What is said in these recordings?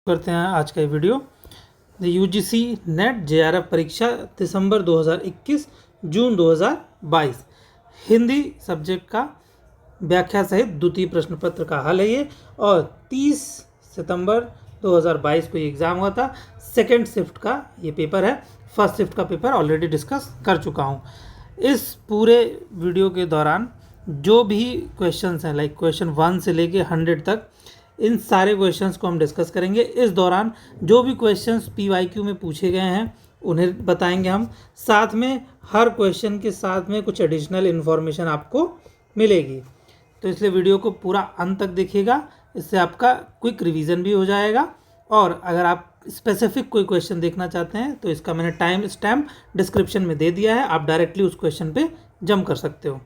करते हैं आज का ये वीडियो। यूजीसी नेट जेआरएफ परीक्षा दिसंबर 2021 जून 2022 हिंदी सब्जेक्ट का व्याख्या सहित द्वितीय प्रश्न पत्र का हल है ये। और 30 सितंबर 2022 को ये एग्ज़ाम हुआ था। सेकेंड शिफ्ट का ये पेपर है। फर्स्ट शिफ्ट का पेपर ऑलरेडी डिस्कस कर चुका हूँ। इस पूरे वीडियो के दौरान जो भी क्वेश्चंस हैं, लाइक क्वेश्चन 1 से लेके 100 तक, इन सारे क्वेश्चंस को हम डिस्कस करेंगे। इस दौरान जो भी क्वेश्चंस पीवाईक्यू में पूछे गए हैं उन्हें बताएंगे हम। साथ में हर क्वेश्चन के साथ में कुछ एडिशनल इन्फॉर्मेशन आपको मिलेगी, तो इसलिए वीडियो को पूरा अंत तक देखिएगा। इससे आपका क्विक रिवीजन भी हो जाएगा। और अगर आप स्पेसिफिक कोई क्वेश्चन देखना चाहते हैं तो इसका मैंने टाइम स्टैम्प डिस्क्रिप्शन में दे दिया है, आप डायरेक्टली उस क्वेश्चन पे जंप कर सकते हो।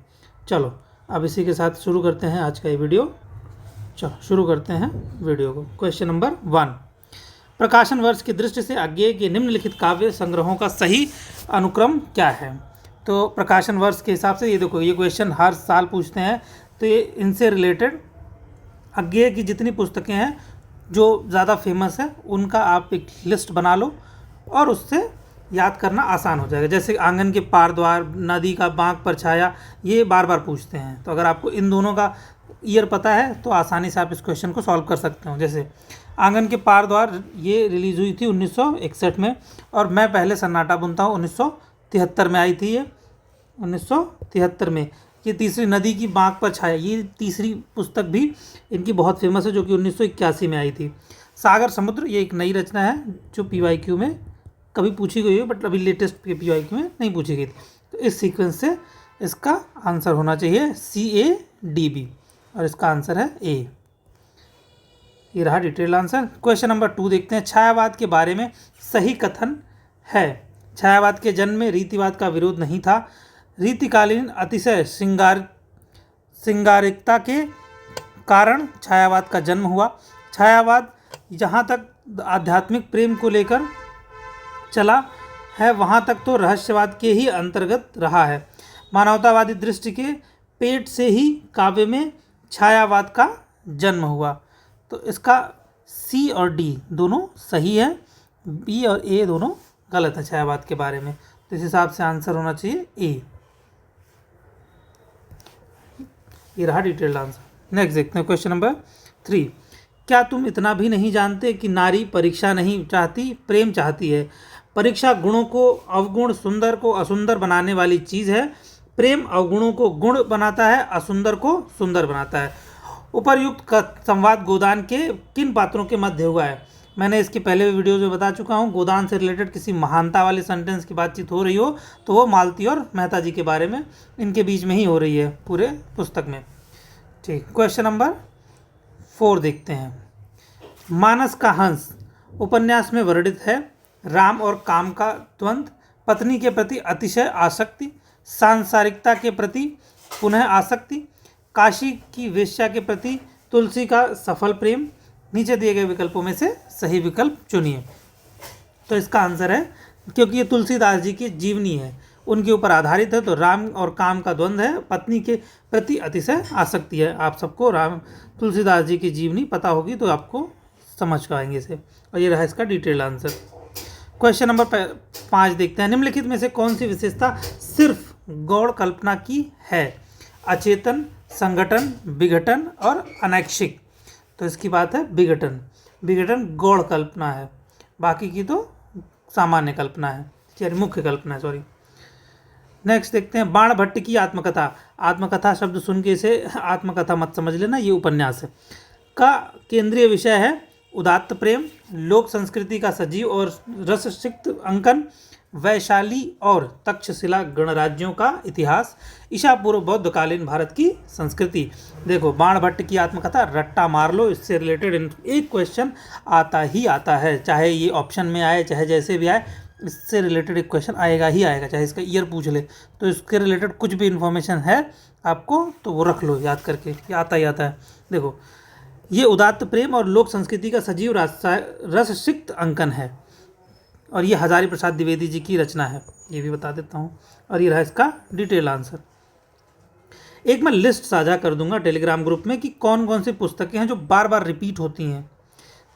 चलो अब इसी के साथ शुरू करते हैं आज का ये वीडियो। चलो शुरू करते हैं वीडियो को। क्वेश्चन नंबर 1, प्रकाशन वर्ष की दृष्टि से अज्ञेय के निम्नलिखित काव्य संग्रहों का सही अनुक्रम क्या है। तो प्रकाशन वर्ष के हिसाब से ये देखो, ये क्वेश्चन हर साल पूछते हैं, तो ये इनसे रिलेटेड अज्ञेय की जितनी पुस्तकें हैं जो ज़्यादा फेमस है उनका आप एक लिस्ट बना लो और उससे याद करना आसान हो जाएगा। जैसे आंगन के पार द्वार, नदी का बांक पर छाया, ये बार बार पूछते हैं। तो अगर आपको इन दोनों का ईयर पता है तो आसानी से आप इस क्वेश्चन को सॉल्व कर सकते हो। जैसे आंगन के पार द्वार ये रिलीज़ हुई थी 1961 में, और मैं पहले सन्नाटा बुनता हूँ 1973 में आई थी ये। 1973 में ये तीसरी नदी की बांक पर छाया, ये तीसरी पुस्तक भी इनकी बहुत फेमस है, जो कि 1981 में आई थी। सागर समुद्र ये एक नई रचना है जो पीवाईक्यू में कभी पूछी गई है, बट अभी लेटेस्ट पीवाईक्यू में नहीं पूछी गई थी। तो इस सीक्वेंस से इसका आंसर होना चाहिए CADB, और इसका आंसर है A। ये रहा डिटेल आंसर। क्वेश्चन नंबर 2 देखते हैं। छायावाद के बारे में सही कथन है। छायावाद के जन्म में रीतिवाद का विरोध नहीं था। रीतिकालीन अतिशय श्रृंगारिकता के कारण छायावाद का जन्म हुआ। छायावाद जहाँ तक आध्यात्मिक प्रेम को लेकर चला है वहाँ तक तो रहस्यवाद के ही अंतर्गत रहा है। मानवतावादी दृष्टि के पेट से ही काव्य में छायावाद का जन्म हुआ। तो इसका C और D दोनों सही है, B और A दोनों गलत है छायावाद के बारे में। तो इस हिसाब से आंसर होना चाहिए A। ये रहा डिटेल्ड आंसर। नेक्स्ट देखते हैं क्वेश्चन नंबर 3, क्या तुम इतना भी नहीं जानते कि नारी परीक्षा नहीं चाहती, प्रेम चाहती है। परीक्षा गुणों को अवगुण, सुंदर को असुंदर बनाने वाली चीज़ है। प्रेम अवगुणों को गुण बनाता है, असुंदर को सुंदर बनाता है। उपर्युक्त का संवाद गोदान के किन पात्रों के मध्य हुआ है। मैंने इसके पहले वीडियोज़ में बता चुका हूँ। गोदान से रिलेटेड किसी महानता वाले सेंटेंस की बातचीत हो रही हो तो वो मालती और मेहता जी के बारे में, इनके बीच में ही हो रही है पूरे पुस्तक में। ठीक, क्वेश्चन नंबर 4 देखते हैं। मानस का हंस उपन्यास में वर्णित है। राम और काम का द्वंद्व, पत्नी के प्रति अतिशय आसक्ति, सांसारिकता के प्रति पुनः आसक्ति, काशी की वेश्या के प्रति तुलसी का सफल प्रेम। नीचे दिए गए विकल्पों में से सही विकल्प चुनिए। तो इसका आंसर है, क्योंकि ये तुलसीदास जी की जीवनी है, उनके ऊपर आधारित है, तो राम और काम का द्वंद्व है, पत्नी के प्रति अतिशय आसक्ति है। आप सबको तुलसीदास जी की जीवनी पता होगी तो आपको समझ पाएंगे इसे। और ये रहा इसका डिटेल्ड आंसर। क्वेश्चन नंबर 5 देखते हैं। निम्नलिखित में से कौन सी विशेषता सिर्फ गौड़ कल्पना की है। अचेतन, संगठन, विघटन और अनैच्छिक। तो इसकी बात है विघटन। विघटन गौड़ कल्पना है, बाकी की तो सामान्य कल्पना है, चलिए मुख्य कल्पना है, सॉरी। नेक्स्ट देखते हैं। बाण भट्ट की आत्मकथा। आत्मकथा शब्द सुन के इसे आत्मकथा मत समझ लेना, ये उपन्यास है। का केंद्रीय विषय है उदात्त प्रेम, लोक संस्कृति का सजीव और रससिक्त अंकन, वैशाली और तक्षशिला गणराज्यों का इतिहास, ईसा पूर्व बौद्धकालीन भारत की संस्कृति। देखो, बाण भट्ट की आत्मकथा रट्टा मार लो, इससे रिलेटेड एक क्वेश्चन आता ही आता है, चाहे ये ऑप्शन में आए चाहे जैसे भी आए, इससे रिलेटेड एक क्वेश्चन आएगा ही आएगा, चाहे इसका ईयर पूछ ले। तो इसके रिलेटेड कुछ भी इन्फॉर्मेशन है आपको तो वो रख लो याद करके, ये आता ही आता है। देखो, ये उदात्त प्रेम और लोक संस्कृति का सजीव रससिक्त अंकन है, और ये हजारी प्रसाद द्विवेदी जी की रचना है, ये भी बता देता हूँ। और ये रहा इसका डिटेल आंसर। एक मैं लिस्ट साझा कर दूंगा टेलीग्राम ग्रुप में कि कौन कौन सी पुस्तकें हैं जो बार बार रिपीट होती हैं।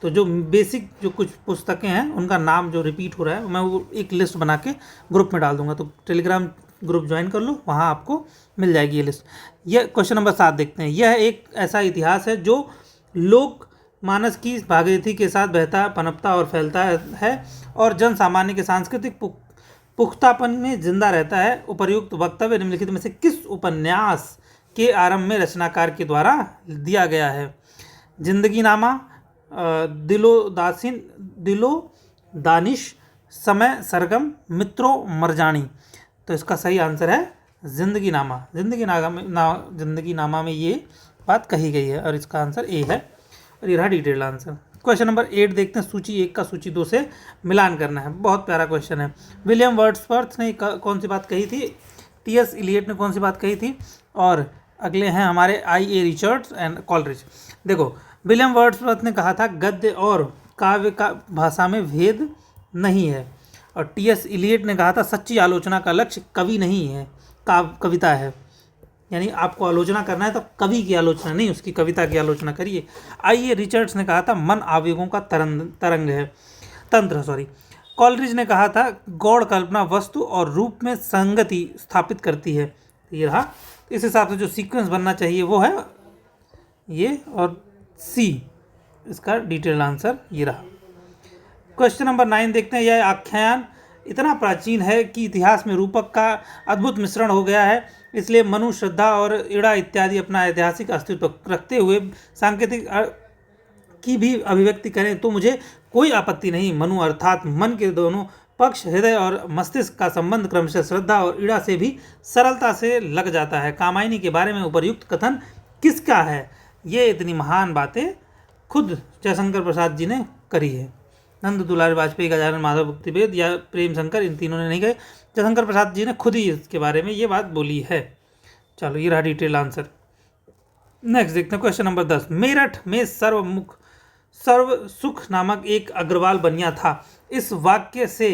तो जो बेसिक जो कुछ पुस्तकें हैं उनका नाम जो रिपीट हो रहा है मैं वो एक लिस्ट बना के ग्रुप में डाल दूंगा, तो टेलीग्राम ग्रुप ज्वाइन कर लो, वहाँ आपको मिल जाएगी ये लिस्ट। यह क्वेश्चन नंबर 7 देखते हैं। यह एक ऐसा इतिहास है जो लोक मानस की भागीरथी के साथ बहता, पनपता और फैलता है और जन सामान्य के सांस्कृतिक पुख्तापन में जिंदा रहता है। उपर्युक्त वक्तव्य निम्नलिखित में से किस उपन्यास के आरंभ में रचनाकार के द्वारा दिया गया है? जिंदगी नामा, दिलो दानिश, समय सरगम, मित्रों मरजानी। तो इसका सही आंसर है जिंदगी नामा। जिंदगी नामा में ये बात कही गई है और इसका आंसर ए है और ये रहा डिटेल्ड आंसर। क्वेश्चन नंबर 8 देखते हैं। सूची 1 का सूची 2 से मिलान करना है, बहुत प्यारा क्वेश्चन है। विलियम वर्ड्सवर्थ ने कौन सी बात कही थी? टी.एस. इलियट ने कौन सी बात कही थी? और अगले हैं हमारे I.A. Richards and Coleridge. देखो, विलियम वर्ड्सवर्थ ने कहा था गद्य और काव्य का भाषा में भेद नहीं है, और टी.एस. इलियट ने कहा था सच्ची आलोचना का लक्ष्य कवि नहीं है, कविता है। यानी आपको आलोचना करना है तो कवि की आलोचना नहीं, उसकी कविता की आलोचना करिए। I.A. रिचर्ड्स ने कहा था मन आवेगों का तरंग है, तंत्र। कॉलरिज ने कहा था गौड़ कल्पना वस्तु और रूप में संगति स्थापित करती है। ये रहा। इस हिसाब से जो सीक्वेंस बनना चाहिए वो है ये, और सी इसका डिटेल आंसर ये रहा। क्वेश्चन नंबर 9 देखते हैं। यह आख्यान इतना प्राचीन है कि इतिहास में रूपक का अद्भुत मिश्रण हो गया है, इसलिए मनु, श्रद्धा और इड़ा इत्यादि अपना ऐतिहासिक अस्तित्व रखते हुए सांकेतिक की भी अभिव्यक्ति करें तो मुझे कोई आपत्ति नहीं। मनु अर्थात मन के दोनों पक्ष, हृदय और मस्तिष्क का संबंध क्रमशः श्रद्धा और इड़ा से भी सरलता से लग जाता है। कामायनी के बारे में उपर्युक्त कथन किसका है? ये इतनी महान बातें खुद जयशंकर प्रसाद जी ने करी है। नंद दुलारी वाजपेयी, गजानन माधव भक्तिवेद या प्रेम शंकर, इन तीनों ने नहीं कहे, जयशंकर प्रसाद जी ने खुद ही इसके बारे में ये बात बोली है। चलो, ये रहा डिटेल आंसर। नेक्स्ट देखते हैं क्वेश्चन नंबर 10। मेरठ में सर्व सुख नामक एक अग्रवाल बनिया था। इस वाक्य से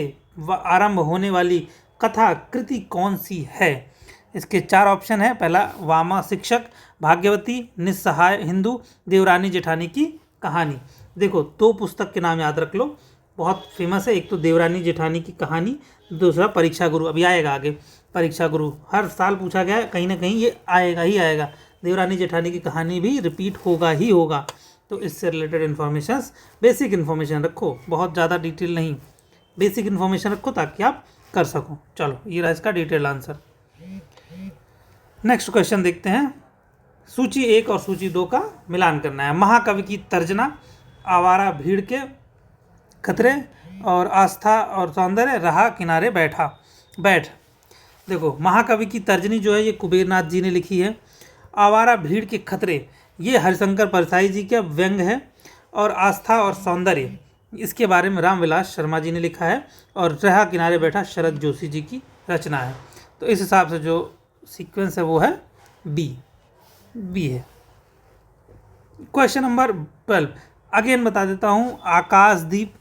आरंभ होने वाली कथा कृति कौन सी है? इसके 4 ऑप्शन है। पहला, वामा शिक्षक, भाग्यवती, निस्सहाय हिंदू, देवरानी जेठानी की कहानी। देखो, 2 पुस्तक के नाम याद रख लो, बहुत फेमस है। एक तो देवरानी जेठानी की कहानी, दूसरा परीक्षा गुरु। अभी आएगा आगे परीक्षा गुरु, हर साल पूछा गया है, कहीं ना कहीं ये आएगा ही आएगा। देवरानी जेठानी की कहानी भी रिपीट होगा ही होगा। तो इससे रिलेटेड इन्फॉर्मेशन, बेसिक इन्फॉर्मेशन रखो, बहुत ज़्यादा डिटेल नहीं, बेसिक इन्फॉर्मेशन रखो ताकि आप कर सको। चलो, ये रहा इसका डिटेल आंसर। नेक्स्ट क्वेश्चन देखते हैं। सूची 1 और सूची 2 का मिलान करना है। महाकवि की तर्जना, आवारा भीड़ के खतरे और आस्था और सौंदर्य, रहा किनारे बैठ। देखो, महाकवि की तर्जनी जो है ये कुबेरनाथ जी ने लिखी है। आवारा भीड़ के खतरे ये हरिशंकर परसाई जी का व्यंग है, और आस्था और सौंदर्य इसके बारे में रामविलास शर्मा जी ने लिखा है, और रहा किनारे बैठा शरद जोशी जी की रचना है। तो इस हिसाब से जो सीक्वेंस है वो है बी है। क्वेश्चन नंबर 12 अगेन बता देता हूँ। आकाशदीप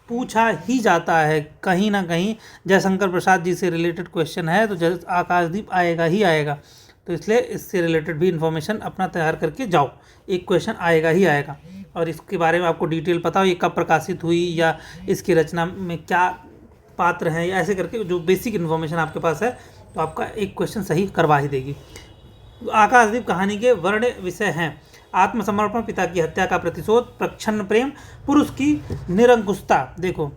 पूछा ही जाता है, कहीं ना कहीं जयशंकर प्रसाद जी से रिलेटेड क्वेश्चन है, तो आकाशदीप आएगा ही आएगा। तो इसलिए इससे रिलेटेड भी इंफॉर्मेशन अपना तैयार करके जाओ, एक क्वेश्चन आएगा ही आएगा। और इसके बारे में आपको डिटेल पता हो, ये कब प्रकाशित हुई या इसकी रचना में क्या पात्र हैं, या ऐसे करके जो बेसिक इन्फॉर्मेशन आपके पास है तो आपका एक क्वेश्चन सही करवा ही देगी। आकाशदीप कहानी के वर्ण विषय हैं आत्मसमर्पण, पिता की हत्या का प्रतिशोध, प्रच्छन्न प्रेम, पुरुष की निरंकुशता। देखो,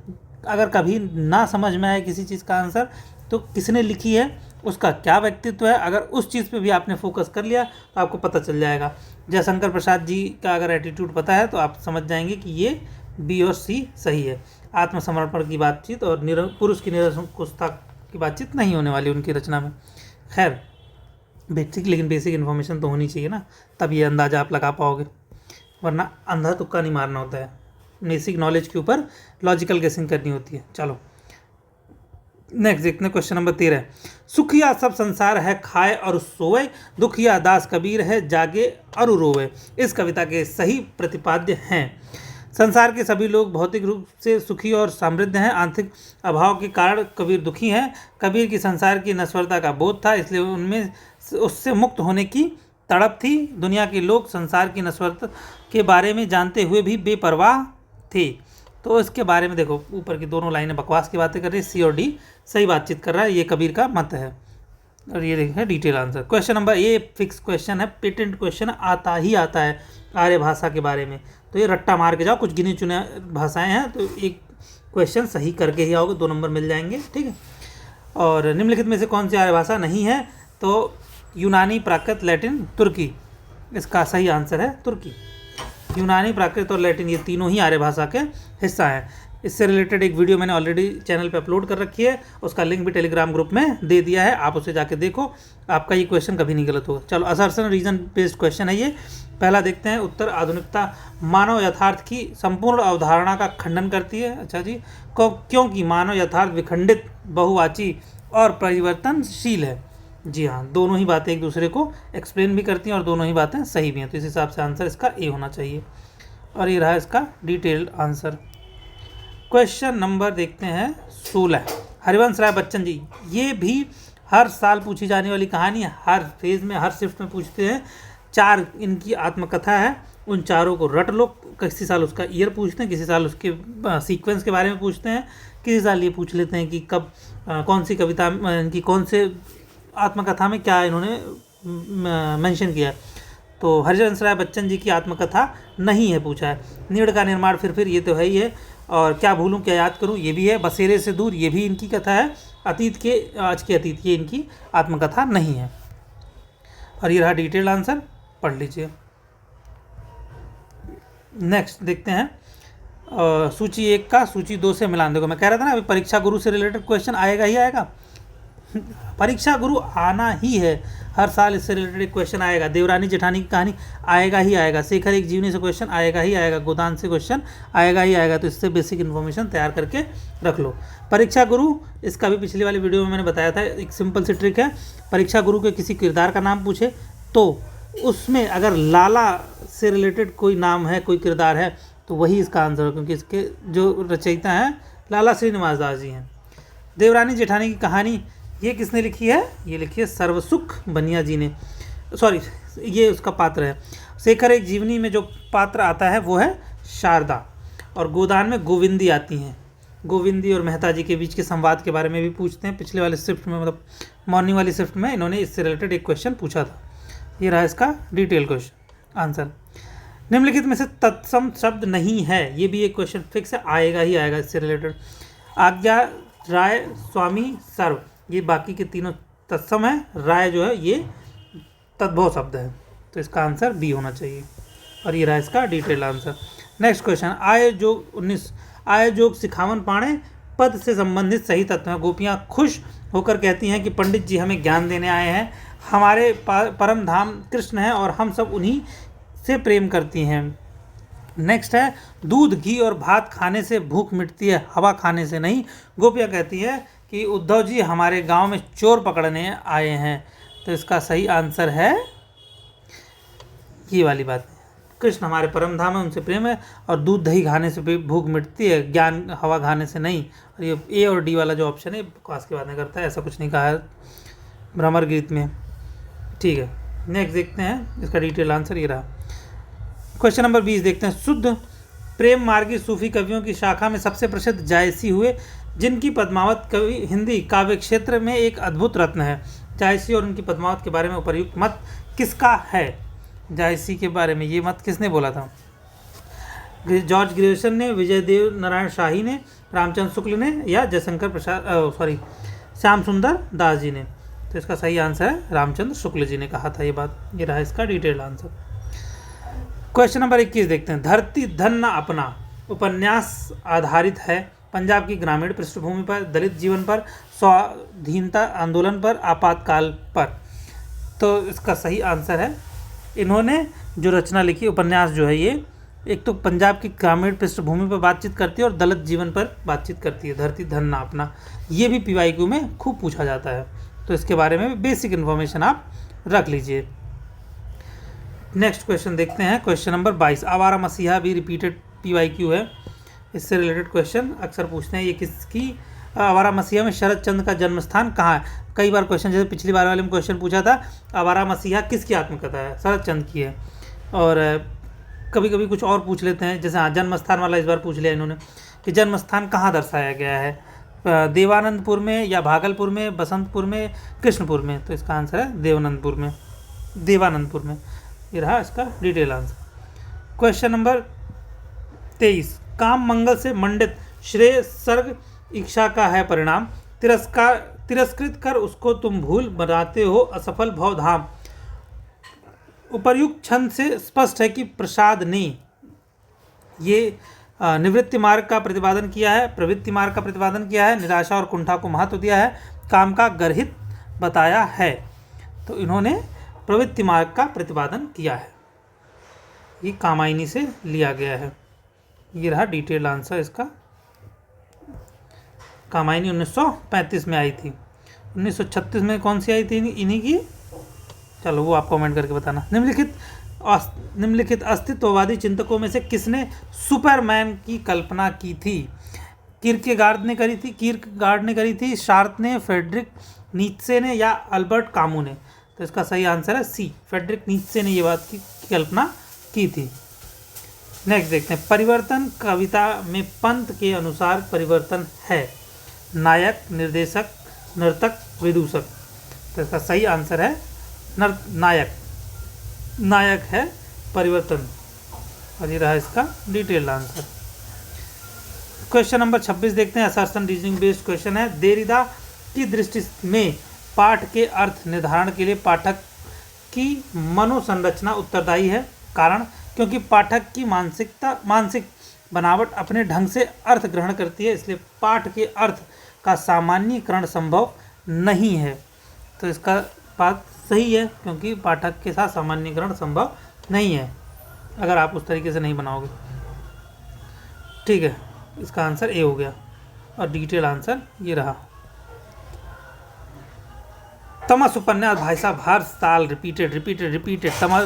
अगर कभी ना समझ में आए किसी चीज़ का आंसर तो किसने लिखी है, उसका क्या व्यक्तित्व है, अगर उस चीज़ पे भी आपने फोकस कर लिया तो आपको पता चल जाएगा। जयशंकर प्रसाद जी का अगर एटीट्यूड पता है तो आप समझ जाएंगे कि ये बी और सी सही है। आत्मसमर्पण की बातचीत और पुरुष की निरंकुशता की बातचीत नहीं होने वाली उनकी रचना में। खैर, लेकिन बेसिक इन्फॉर्मेशन तो होनी चाहिए ना, तब ये अंदाज़ा आप लगा पाओगे, वरना अंधा तुक्का नहीं मारना होता है। बेसिक नॉलेज के ऊपर लॉजिकल गेसिंग करनी होती है। चलो नेक्स्ट देखते हैं क्वेश्चन नंबर 13। सुखिया सब संसार है खाए और सोए, दुखिया दास कबीर है जागे और रोवे। इस कविता के सही प्रतिपाद्य हैं। संसार के सभी लोग भौतिक रूप से सुखी और समृद्ध हैं, आंतरिक अभाव के कारण कबीर दुखी हैं। कबीर की संसार की नश्वरता का बोध था, इसलिए उनमें उससे मुक्त होने की तड़प थी। दुनिया के लोग संसार की नश्वरता के बारे में जानते हुए भी बेपरवाह थे। तो इसके बारे में देखो, ऊपर की दोनों लाइनें बकवास की बातें कर रही है, सी और डी सही बातचीत कर रहा है, ये कबीर का मत है। और ये देखें detail answer. Question number a fix question है, पेटेंट क्वेश्चन आता ही आता है आर्य भाषा के बारे में। तो ये रट्टा मार के जाओ, कुछ गिने चुने भाषाएं हैं तो एक क्वेश्चन सही करके ही आओगे, 2 नंबर मिल जाएंगे, ठीक है। और निम्नलिखित में से कौन सी आर्य भाषा नहीं है? तो यूनानी, प्राकृत, लैटिन, तुर्की। इसका सही आंसर है तुर्की। यूनानी, प्राकृत और लैटिन ये तीनों ही आर्य भाषा के हिस्सा हैं। इससे रिलेटेड एक वीडियो मैंने ऑलरेडी चैनल पे अपलोड कर रखी है, उसका लिंक भी टेलीग्राम ग्रुप में दे दिया है, आप उसे जाके देखो, आपका ये क्वेश्चन कभी नहीं गलत होगा। चलो, असर्शन रीजन बेस्ड क्वेश्चन है ये। पहला देखते हैं उत्तर, आधुनिकता मानव यथार्थ की संपूर्ण अवधारणा का खंडन करती है। अच्छा जी, क्योंकि मानव यथार्थ विखंडित, बहुवाची और परिवर्तनशील है। जी हाँ, दोनों ही बातें एक दूसरे को एक्सप्लेन भी करती हैं और दोनों ही बातें सही भी हैं, तो इस हिसाब से आंसर इसका ए होना चाहिए। और ये रहा इसका डिटेल्ड आंसर। क्वेश्चन नंबर देखते हैं 16, हरिवंश राय बच्चन जी। ये भी हर साल पूछी जाने वाली कहानी है, हर फेज में, हर शिफ्ट में पूछते हैं। 4 इनकी आत्मकथा है, उन चारों को रट लो। किसी साल उसका ईयर पूछते हैं, किसी साल उसके सीक्वेंस के बारे में पूछते हैं, किसी साल ये पूछ लेते हैं कि कब कौन सी कविता इनकी, कौन से आत्मकथा में क्या इन्होंने मेंशन किया। तो हरिवंश राय बच्चन जी की आत्मकथा नहीं है पूछा है। नीड़ का निर्माण फिर ये तो है ही है। और क्या भूलूं क्या याद करूं ये भी है। बसेरे से दूर ये भी इनकी कथा है। अतीत के आज के अतीत ये इनकी आत्मकथा नहीं है। और ये रहा डिटेल्ड आंसर, पढ़ लीजिए। नेक्स्ट देखते हैं सूची 1 का सूची 2 से मिलान। देखो मैं कह रहा था ना अभी परीक्षा गुरु से रिलेटेड क्वेश्चन आएगा ही आएगा। परीक्षा गुरु आना ही है, हर साल इससे रिलेटेड एक क्वेश्चन आएगा। देवरानी जेठानी की कहानी आएगा ही आएगा। शेखर एक जीवनी से क्वेश्चन आएगा ही आएगा। गोदान से क्वेश्चन आएगा ही आएगा। तो इससे बेसिक इन्फॉर्मेशन तैयार करके रख लो। परीक्षा गुरु, इसका भी पिछली वाली वीडियो में मैंने बताया था, एक सिंपल सी ट्रिक है। परीक्षा गुरु के किसी किरदार का नाम पूछे तो उसमें अगर लाला से रिलेटेड कोई नाम है, कोई किरदार है, तो वही इसका आंसर है, क्योंकि इसके जो रचयिता हैं लाला श्रीनिवास दास जी हैं। देवरानी जेठानी की कहानी ये किसने लिखी है? ये लिखी है सर्वसुख बनिया जी ने, सॉरी ये उसका पात्र है। शेखर एक जीवनी में जो पात्र आता है वो है शारदा। और गोदान में गोविंदी आती हैं। गोविंदी और मेहता जी के बीच के संवाद के बारे में भी पूछते हैं। पिछले वाले शिफ्ट में, मतलब मॉर्निंग वाली शिफ्ट में, इन्होंने इससे रिलेटेड एक क्वेश्चन पूछा था। ये रहा इसका डिटेल क्वेश्चन आंसर। निम्नलिखित में से तत्सम शब्द नहीं है, ये भी एक क्वेश्चन फिक्स है, आएगा ही आएगा इससे रिलेटेड। आज्ञा, राय, स्वामी, सर्व, ये बाकी के तीनों तत्सम है। राय जो है ये तद्भव शब्द है, तो इसका आंसर बी होना चाहिए। और ये रहा इसका डिटेल आंसर। नेक्स्ट क्वेश्चन, आय जोग 19, आय जोग सिखावन पाणे पद से संबंधित सही तत्व है। गोपियाँ खुश होकर कहती हैं कि पंडित जी हमें ज्ञान देने आए हैं, हमारे परम धाम कृष्ण हैं और हम सब उन्हीं से प्रेम करती हैं। नेक्स्ट है, दूध, घी और भात खाने से भूख मिटती है, हवा खाने से नहीं। गोपियाँ कहती हैं कि उद्धव जी हमारे गांव में चोर पकड़ने आए हैं। तो इसका सही आंसर है ये वाली बात। कृष्ण हमारे परम धाम है, उनसे प्रेम है, और दूध दही खाने से भूख मिटती है, ज्ञान हवा खाने से नहीं। और ये ए और डी वाला जो ऑप्शन है बकवास की बातें करता है, ऐसा कुछ नहीं कहा है भ्रमर गीत में। ठीक है, नेक्स्ट देखते हैं इसका डिटेल आंसर। ये रहा क्वेश्चन नंबर 20 देखते हैं। शुद्ध प्रेम मार्गी सूफी कवियों की शाखा में सबसे प्रसिद्ध जायसी हुए, जिनकी पद्मावत कवि हिंदी काव्य क्षेत्र में एक अद्भुत रत्न है। जायसी और उनकी पद्मावत के बारे में उपर्युक्त मत किसका है? जायसी के बारे में ये मत किसने बोला था? जॉर्ज ग्रेसन ने, विजय देव नारायण शाही ने, रामचंद्र शुक्ल ने, या जयशंकर प्रसाद श्याम सुंदर दास जी ने? तो इसका सही आंसर है रामचंद्र शुक्ल जी ने कहा था ये बात। ये रहा इसका डिटेल्ड आंसर। क्वेश्चन नंबर 21 देखते हैं। धरती धन न अपना उपन्यास आधारित है पंजाब की ग्रामीण पृष्ठभूमि पर, दलित जीवन पर, स्वाधीनता आंदोलन पर, आपातकाल पर। तो इसका सही आंसर है, इन्होंने जो रचना लिखी, उपन्यास जो है ये, एक तो पंजाब की ग्रामीण पृष्ठभूमि पर बातचीत करती है और दलित जीवन पर बातचीत करती है। धरती धन न अपना, ये भी PYQ में खूब पूछा जाता है, तो इसके बारे में बेसिक इन्फॉर्मेशन आप रख लीजिए। नेक्स्ट क्वेश्चन देखते हैं। क्वेश्चन नंबर 22, आवारा मसीहा भी रिपीटेड PYQ है, इससे रिलेटेड क्वेश्चन अक्सर पूछते हैं। ये किसकी? आवारा मसीहा में शरद चंद्र का जन्म स्थान कहाँ है? कई बार क्वेश्चन, जैसे पिछली बार वाले में क्वेश्चन पूछा था, आवारा मसीहा किसकी आत्मकथा है? शरद चंद्र की है। और कभी कभी कुछ और पूछ लेते हैं, जैसे हाँ जन्म स्थान वाला इस बार पूछ लिया इन्होंने कि जन्म स्थान कहाँ दर्शाया गया है, देवानंदपुर में या भागलपुर में, बसंतपुर में, कृष्णपुर में। तो इसका आंसर है देवानंदपुर में। ये रहा इसका डिटेल आंसर। क्वेश्चन नंबर 23, काम मंगल से मंडित श्रेय सर्ग इच्छा का है परिणाम, तिरस्कृत कर उसको तुम भूल बनाते हो असफल भवधाम। उपर्युक्त छंद से स्पष्ट है कि प्रसाद ने ये निवृत्ति मार्ग का प्रतिपादन किया है, प्रवृत्ति मार्ग का प्रतिपादन किया है, निराशा और कुंठा को महत्व दिया है, काम का गर्हित बताया है। तो इन्होंने प्रवृत्ति मार्ग का प्रतिपादन किया है, ये कामायनी से लिया गया है। ये रहा डिटेल आंसर इसका। कामायनी 1935 में आई थी। 1936 में कौन सी आई थी इन्हीं की, चलो वो आप कमेंट करके बताना। निम्नलिखित अस्तित्ववादी चिंतकों में से किसने सुपरमैन की कल्पना की थी? किरकेगार्ड ने करी थी, सार्त्र ने, फ्रेडरिक नीत्शे ने या अल्बर्ट कामू ने? तो इसका सही आंसर है सी, फ्रेडरिक नीत्शे ने ये बात की कल्पना की थी। नेक्स्ट देखते हैं, परिवर्तन कविता में पंत के अनुसार परिवर्तन है नायक, निर्देशक, नर्तक, विदूषक। तो इसका सही आंसर है नायक है परिवर्तन। और ये रहा इसका डिटेल्ड आंसर। क्वेश्चन नंबर 26 देखते हैं, असर्शन रीजनिंग बेस्ड क्वेश्चन है। देरिदा की दृष्टि में पाठ के अर्थ निर्धारण के लिए पाठक की मनोसंरचना उत्तरदायी है। कारण, क्योंकि पाठक की मानसिक बनावट अपने ढंग से अर्थ ग्रहण करती है, इसलिए पाठ के अर्थ का सामान्यीकरण संभव नहीं है। तो इसका बात सही है, क्योंकि पाठक के साथ सामान्यीकरण संभव नहीं है अगर आप उस तरीके से नहीं बनाओगे। ठीक है, इसका आंसर ए हो गया। और डिटेल आंसर ये रहा। तमस उपन्यास, भाई साहब हर साल रिपीटेड।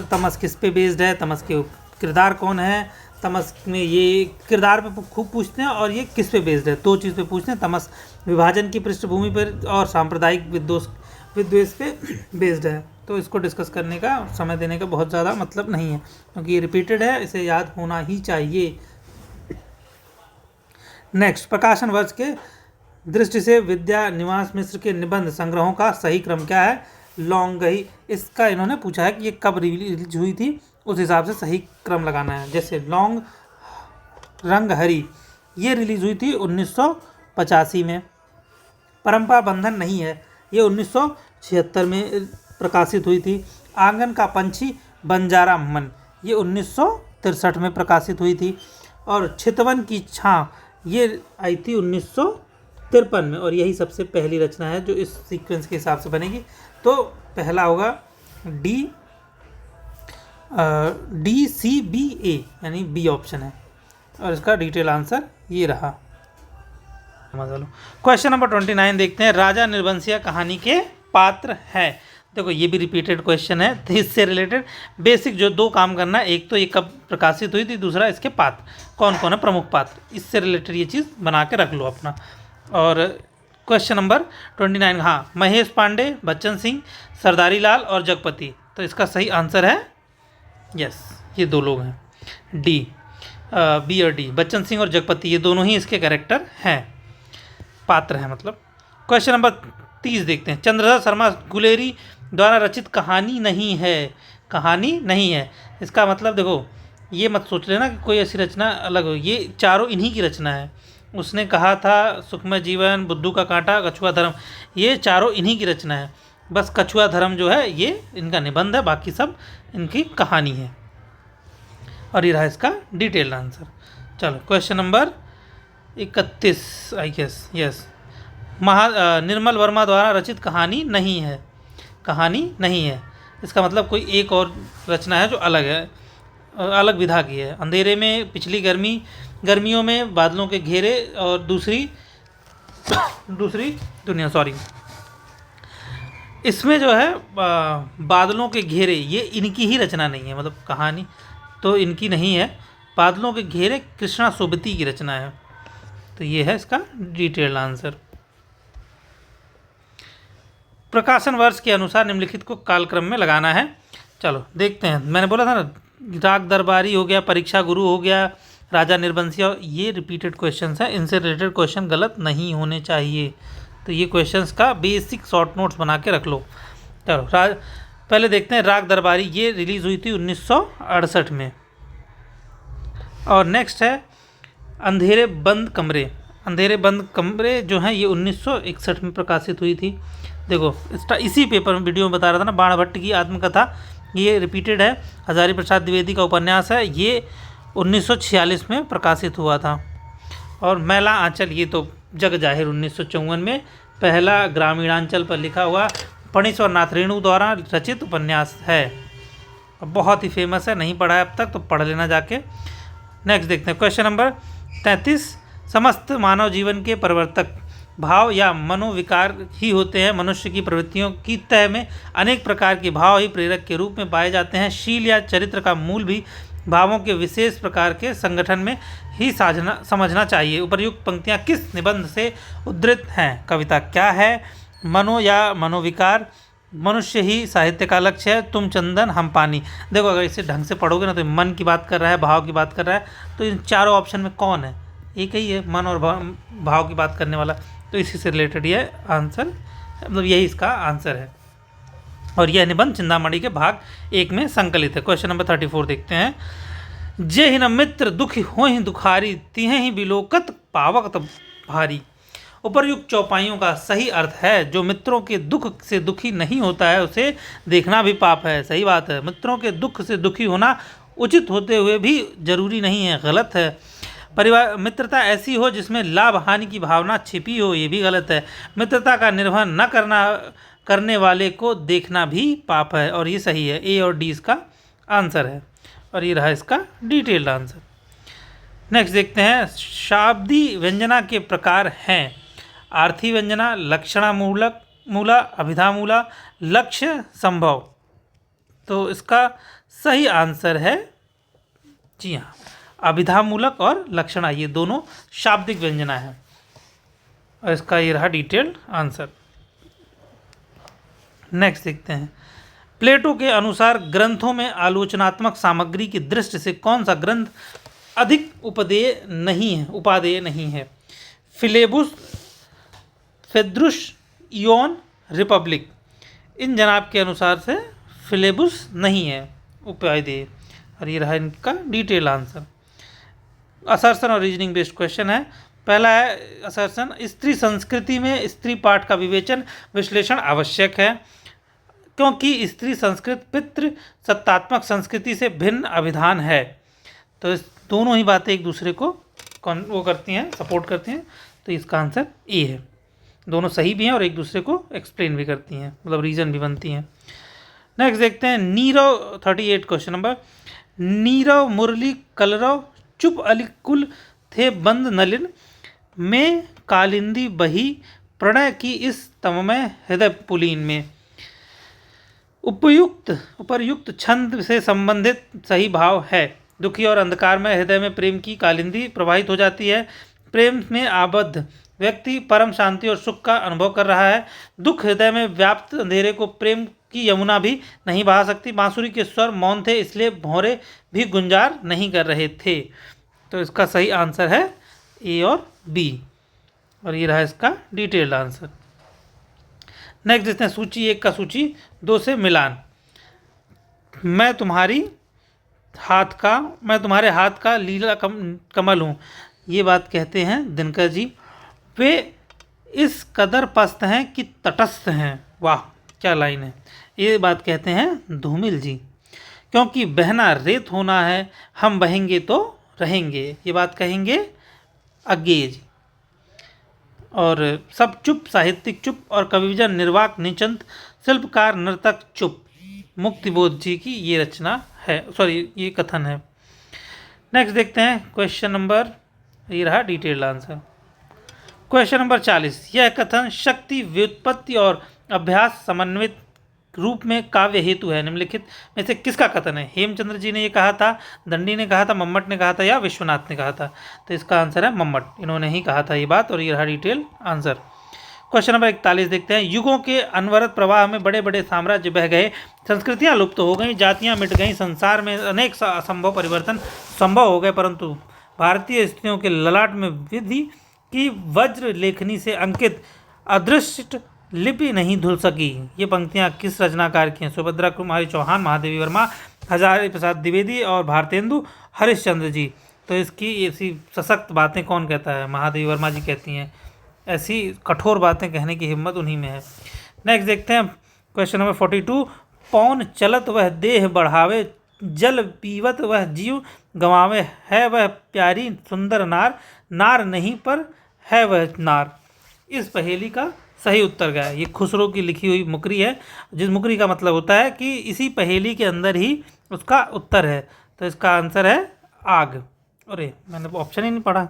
तमस किस पे बेस्ड है, तमस के किरदार कौन है, तमस में ये किरदार पे खूब पूछते हैं और ये किस पे बेस्ड है, दो चीज़ पे पूछते हैं। तमस विभाजन की पृष्ठभूमि पर और सांप्रदायिक विद्वेष पे बेस्ड है। तो इसको डिस्कस करने का, समय देने का बहुत ज़्यादा मतलब नहीं है, क्योंकि ये रिपीटेड है, इसे याद होना ही चाहिए। नेक्स्ट, प्रकाशन वर्ष के दृष्टि से विद्या निवास मिश्र के निबंध संग्रहों का सही क्रम क्या है? लौंगही, इसका इन्होंने पूछा है कि ये कब रिलीज हुई थी, उस हिसाब से सही क्रम लगाना है। जैसे लौंग रंगहरी ये रिलीज हुई थी 1985 में। परंपरा बंधन नहीं है, ये 1976 में प्रकाशित हुई थी। आंगन का पंछी बंजारा मन ये 1963 में प्रकाशित हुई थी। और छितवन की छां ये आई थी 1953 में, और यही सबसे पहली रचना है जो इस सीक्वेंस के हिसाब से बनेगी। तो पहला होगा DCBA यानी बी ऑप्शन है, और इसका डिटेल आंसर ये रहा। क्वेश्चन नंबर 29 देखते हैं, राजा निर्बंसिया कहानी के पात्र हैं। देखो ये भी रिपीटेड क्वेश्चन है, तो इससे रिलेटेड बेसिक जो दो काम करना है, एक तो ये कब प्रकाशित हुई थी, दूसरा इसके पात्र कौन कौन है, प्रमुख पात्र, इससे रिलेटेड ये चीज़ बना के रख लो अपना। और क्वेश्चन नंबर 29, हाँ महेश पांडे, बच्चन सिंह, सरदारी लाल और जगपति। तो इसका सही आंसर है यस, ये दो लोग हैं, बी और डी, बच्चन सिंह और जगपति, ये दोनों ही इसके कैरेक्टर हैं, पात्र हैं मतलब। क्वेश्चन नंबर 30 देखते हैं, चंद्रशेखर शर्मा गुलेरी द्वारा रचित कहानी नहीं है। इसका मतलब देखो, ये मत सोच लेना कि कोई ऐसी रचना अलग हो, ये चारों इन्हीं की रचना है। उसने कहा था सुखमय जीवन, बुद्धू का कांटा, कछुआ धर्म, ये चारों इन्हीं की रचना है। बस कछुआ धर्म जो है ये इनका निबंध है, बाकी सब इनकी कहानी है। और ये रहा इसका डिटेल्ड आंसर। चलो question number 31 I guess, yes, Nirmal Verma द्वारा रचित कहानी नहीं है। इसका मतलब कोई एक और रचना है जो अलग है, अलग विधा की है। अंधेरे में, पिछली गर्मियों में, बादलों के घेरे और दूसरी दुनिया, सॉरी, इसमें जो है बादलों के घेरे ये इनकी ही रचना नहीं है, मतलब कहानी तो इनकी नहीं है। बादलों के घेरे कृष्णा सोबती की रचना है। तो ये है इसका डिटेल्ड आंसर। प्रकाशन वर्ष के अनुसार निम्नलिखित को कालक्रम में लगाना है। चलो देखते हैं, मैंने बोला था ना राग दरबारी हो गया, परीक्षा गुरु हो गया, राजा निर्बंसिया, ये रिपीटेड क्वेश्चंस हैं, इनसे रिलेटेड क्वेश्चन गलत नहीं होने चाहिए। तो ये क्वेश्चंस का बेसिक शॉर्ट नोट्स बना के रख लो। चलो पहले देखते हैं राग दरबारी, ये रिलीज़ हुई थी 1968 में। और नेक्स्ट है अंधेरे बंद कमरे। अंधेरे बंद कमरे जो हैं ये 1961 में प्रकाशित हुई थी। देखो इसी पेपर में वीडियो में बता रहा था ना, बाणभट्ट की आत्मकथा, ये रिपीटेड है। हजारी प्रसाद द्विवेदी का उपन्यास है, ये 1946 में प्रकाशित हुआ था। और मैला आंचल, ये तो जग जाहिर 1954 में पहला ग्रामीणांचल पर लिखा हुआ फणीश्वर नाथ रेणु द्वारा रचित उपन्यास है। बहुत ही फेमस है, नहीं पढ़ा है अब तक तो पढ़ लेना जाके। नेक्स्ट देखते हैं क्वेश्चन नंबर 33। समस्त मानव जीवन के प्रवर्तक भाव या मनोविकार ही होते हैं। मनुष्य की प्रवृत्तियों की तह में अनेक प्रकार के भाव ही प्रेरक के रूप में पाए जाते हैं। शील या चरित्र का मूल भी भावों के विशेष प्रकार के संगठन में ही समझना चाहिए। उपर्युक्त पंक्तियाँ किस निबंध से उद्धृत हैं? कविता क्या है? मनो या मनोविकार, मनुष्य ही साहित्य का लक्ष्य है, तुम चंदन हम पानी। देखो अगर इसे ढंग से पढ़ोगे ना तो मन की बात कर रहा है, भाव की बात कर रहा है, तो इन चारों ऑप्शन में कौन है? एक ही है, मन और भाव की बात करने वाला। तो इसी से रिलेटेड ये आंसर, मतलब यही इसका आंसर है। और यह निबंध चिंतामणि के भाग 1 में संकलित है। क्वेश्चन नंबर 34 देखते हैं। जे ही न मित्र दुख हो ही दुखारी, तिहे ही बिलोकत पावक भारी। उपर्युक्त चौपाइयों का सही अर्थ है, जो मित्रों के दुख से दुखी नहीं होता है उसे देखना भी पाप है। सही बात है, मित्रों के दुख से दुखी होना उचित होते हुए भी जरूरी नहीं है, गलत है। परिवार मित्रता ऐसी हो जिसमें लाभ हानि की भावना छिपी हो, ये भी गलत है। मित्रता का निर्वहन न करने वाले को देखना भी पाप है, और ये सही है। ए और डी इसका आंसर है, और ये रहा इसका डिटेल्ड आंसर। नेक्स्ट देखते हैं। शाब्दी व्यंजना के प्रकार हैं आर्थी व्यंजना, लक्षणा मूला, अभिधा मूला, लक्ष्य संभव। तो इसका सही आंसर है, जी हाँ, अभिधा मूलक और लक्षणा, ये दोनों शाब्दिक व्यंजना है। और इसका ये रहा डिटेल्ड आंसर। नेक्स्ट देखते हैं। प्लेटो के अनुसार ग्रंथों में आलोचनात्मक सामग्री की दृष्टि से कौन सा ग्रंथ अधिक उपादेय नहीं है? फिलेबुस, फेद्रुस, इयोन, रिपब्लिक। इन जनाब के अनुसार से फिलेबुस नहीं है उपादेय, और ये रहा इनका डिटेल आंसर। असर्शन और रीजनिंग बेस्ड क्वेश्चन है। पहला है असर्शन, स्त्री संस्कृति में स्त्री पाठ का विश्लेषण आवश्यक है, क्योंकि स्त्री संस्कृत पितृ सत्तात्मक संस्कृति से भिन्न अभिधान है। तो इस दोनों ही बातें एक दूसरे को वो करती हैं, सपोर्ट करती हैं। तो इसका आंसर ए है। दोनों सही भी हैं और एक दूसरे को एक्सप्लेन भी करती हैं, मतलब रीजन भी बनती हैं। नेक्स्ट देखते हैं। नीरव 38 क्वेश्चन नंबर। नीरव मुरली कलरव चुप अली कुल थे बंद नलिन, में कालिंदी बही प्रणय की इस तममय हृदय पुलीन में। उपर्युक्त छंद से संबंधित सही भाव है। दुखी और अंधकार में हृदय में प्रेम की कालिंदी प्रवाहित हो जाती है। प्रेम में आबद्ध व्यक्ति परम शांति और सुख का अनुभव कर रहा है। दुख हृदय में व्याप्त अंधेरे को प्रेम की यमुना भी नहीं बहा सकती। बांसुरी के स्वर मौन थे, इसलिए भौरे भी गुंजार नहीं कर रहे थे। तो इसका सही आंसर है ए और बी, और ये रहा इसका डिटेल्ड आंसर। नेक्स्ट देखते हैं। सूची 1 का सूची 2 से मिलान। मैं तुम्हारे हाथ का लीला कमल हूँ, ये बात कहते हैं दिनकर जी। वे इस कदर पस्त हैं कि तटस्थ हैं। वाह क्या लाइन है। ये बात कहते हैं धूमिल जी। क्योंकि बहना रेत होना है, हम बहेंगे तो रहेंगे, ये बात कहेंगे अज्ञेय जी। और सब चुप, साहित्यिक चुप और कविजन निर्वाक निचंत, शिल्पकार नर्तक चुप, मुक्तिबोध जी की ये रचना है, ये कथन है। नेक्स्ट देखते हैं क्वेश्चन नंबर, ये रहा डिटेल्ड आंसर। Question number 40। यह कथन शक्ति, व्युत्पत्ति और अभ्यास समन्वित रूप में काव्य हेतु है। निम्नलिखित में से किसका कथन है? हेमचंद्र जी ने ये कहा था, दंडी ने कहा था, मम्मट ने कहा था, या विश्वनाथ ने कहा था? तो इसका आंसर है मम्मट, इन्होंने ही कहा था ये बात, और ये रहा डिटेल आंसर। क्वेश्चन नंबर 41 देखते हैं। युगों के अनवरत प्रवाह में बड़े बड़े साम्राज्य बह गए, संस्कृतियां लुप्त हो गईं, जातियां मिट गईं, संसार में अनेक असंभव परिवर्तन संभव हो गए, परंतु भारतीय स्त्रियों के ललाट में विधि की वज्र लेखनी से अंकित अदृष्ट लिपि नहीं धुल सकी। ये पंक्तियां किस रचनाकार की हैं? सुभद्रा कुमारी चौहान, महादेवी वर्मा, हजारी प्रसाद द्विवेदी और भारतेंदु हरिश्चंद्र जी। तो इसकी ऐसी सशक्त बातें कौन कहता है? महादेवी वर्मा जी कहती हैं। ऐसी कठोर बातें कहने की हिम्मत उन्हीं में है। नेक्स्ट देखते हैं क्वेश्चन नंबर 42। पौन चलत वह देह बढ़ावे, जल पीवत वह जीव गंवावे, है वह प्यारी सुंदर नार, नार नहीं पर है वह नार। इस पहेली का सही उत्तर क्या है? ये खुसरो की लिखी हुई मुकरी है, जिस मुकरी का मतलब होता है कि इसी पहेली के अंदर ही उसका उत्तर है। तो इसका आंसर है आग। अरे मैंने ऑप्शन ही नहीं पढ़ा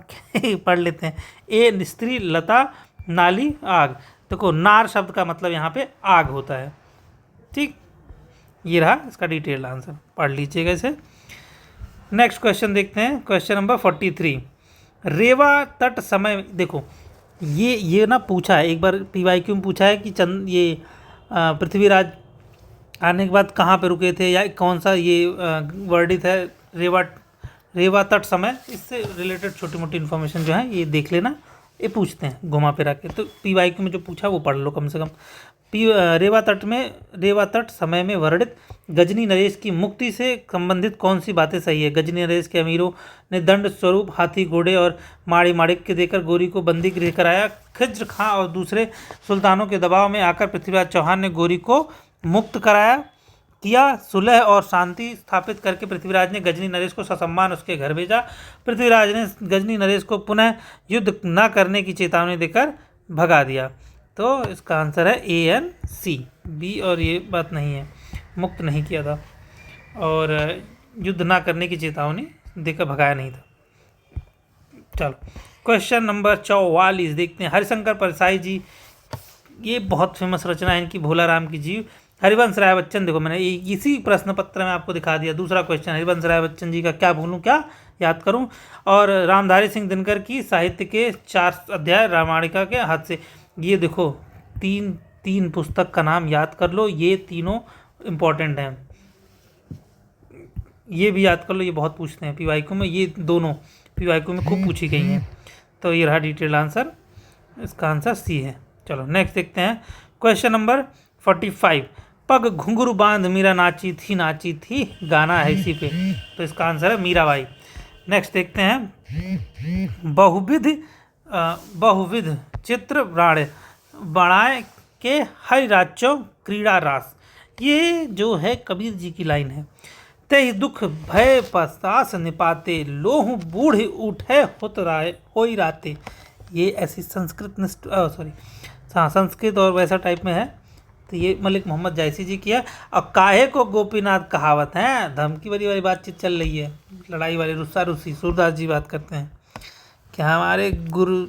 पढ़ लेते हैं। ए स्त्री, लता, नाली, आग। देखो नार शब्द का मतलब यहाँ पे आग होता है। ठीक, ये रहा इसका डिटेल्ड आंसर, पढ़ लीजिएगा इसे। नेक्स्ट क्वेश्चन देखते हैं, क्वेश्चन नंबर 43। रेवा तट समय, देखो ये ना पूछा है एक बार PYQ में पूछा है कि पृथ्वीराज आने के बाद कहाँ पे रुके थे, या कौन सा ये वर्णित है रेवा तट समय। इससे रिलेटेड छोटी मोटी इन्फॉर्मेशन जो है ये देख लेना, ये पूछते हैं घुमा फिरा के। तो PYQ में जो पूछा वो पढ़ लो कम से कम। रेवा तट समय में वर्णित गजनी नरेश की मुक्ति से संबंधित कौन सी बातें सही है? गजनी नरेश के अमीरों ने दंड स्वरूप हाथी, घोड़े और माड़ी माणिक्य देकर गोरी को बंदी गृह कराया। खिज्र खां और दूसरे सुल्तानों के दबाव में आकर पृथ्वीराज चौहान ने गोरी को मुक्त किया। सुलह और शांति स्थापित करके पृथ्वीराज ने गजनी नरेश को ससम्मान उसके घर भेजा। पृथ्वीराज ने गजनी नरेश को पुनः युद्ध न करने की चेतावनी देकर भगा दिया। तो इसका आंसर है ANC, B और ये बात नहीं है, मुक्त नहीं किया था और युद्ध ना करने की चेतावनी देकर भगाया नहीं था। चलो क्वेश्चन नंबर 44 देखते हैं। हरिशंकर परसाई जी, ये बहुत फेमस रचना है इनकी, भोला राम की जीव। हरिवंश राय बच्चन, देखो मैंने इसी प्रश्न पत्र में आपको दिखा दिया। दूसरा क्वेश्चन, हरिवंश राय बच्चन जी का क्या भूलूं, क्या याद करूं। और रामधारी सिंह दिनकर की साहित्य के 4 अध्याय रामायणिका के हाथ से। ये देखो तीन पुस्तक का नाम याद कर लो, ये तीनों इम्पोर्टेंट हैं, ये भी याद कर लो, ये बहुत पूछते हैं PYQ में, ये दोनों PYQ में खूब पूछी गई हैं। तो ये रहा डिटेल आंसर, इसका आंसर C है। चलो नेक्स्ट देखते हैं क्वेश्चन नंबर 45। पग घुंघरू बांध मीरा नाची थी, गाना है इसी पे, तो इसका आंसर है मीराबाई। नेक्स्ट देखते हैं बहुविध चित्र बनाए के हरिराचो क्रीड़ा रास। ये जो है कबीर जी की लाइन है। ते दुख भय पसास निपाते, लोह बूढ़ उठे होई राते। ये ऐसी संस्कृत और वैसा टाइप में है। तो ये मलिक मोहम्मद जायसी जी की है। और काहे को गोपीनाथ कहावत है, धमकी वाली बातचीत चल रही है, लड़ाई वाली रुस्सा रुस्सी। सूरदास जी बात करते हैं कि हमारे गुरु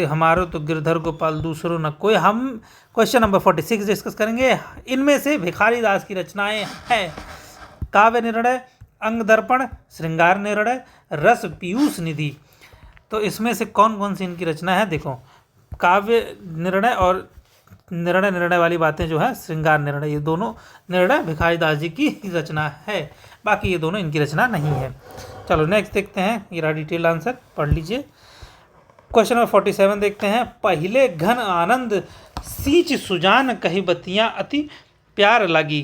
हमारो तो गिरधर गोपाल दूसरों न कोई। हम क्वेश्चन नंबर 46 डिस्कस करेंगे। इनमें से भिखारी दास की रचनाएं हैं काव्य निर्णय, अंग दर्पण, श्रृंगार निर्णय, रस पीयूष निधि। तो इसमें से कौन कौन सी इनकी रचना है? देखो काव्य निर्णय और निर्णय वाली बातें जो है श्रृंगार निर्णय, ये दोनों निर्णय भिखारी दास जी की रचना है, बाकी ये दोनों इनकी रचना नहीं है। चलो नेक्स्ट देखते हैं, ये रहा डिटेल आंसर, पढ़ लीजिए। क्वेश्चन नंबर 47 देखते हैं। पहले घन आनंद सींच सुजान, कही बतियाँ अति प्यार लगी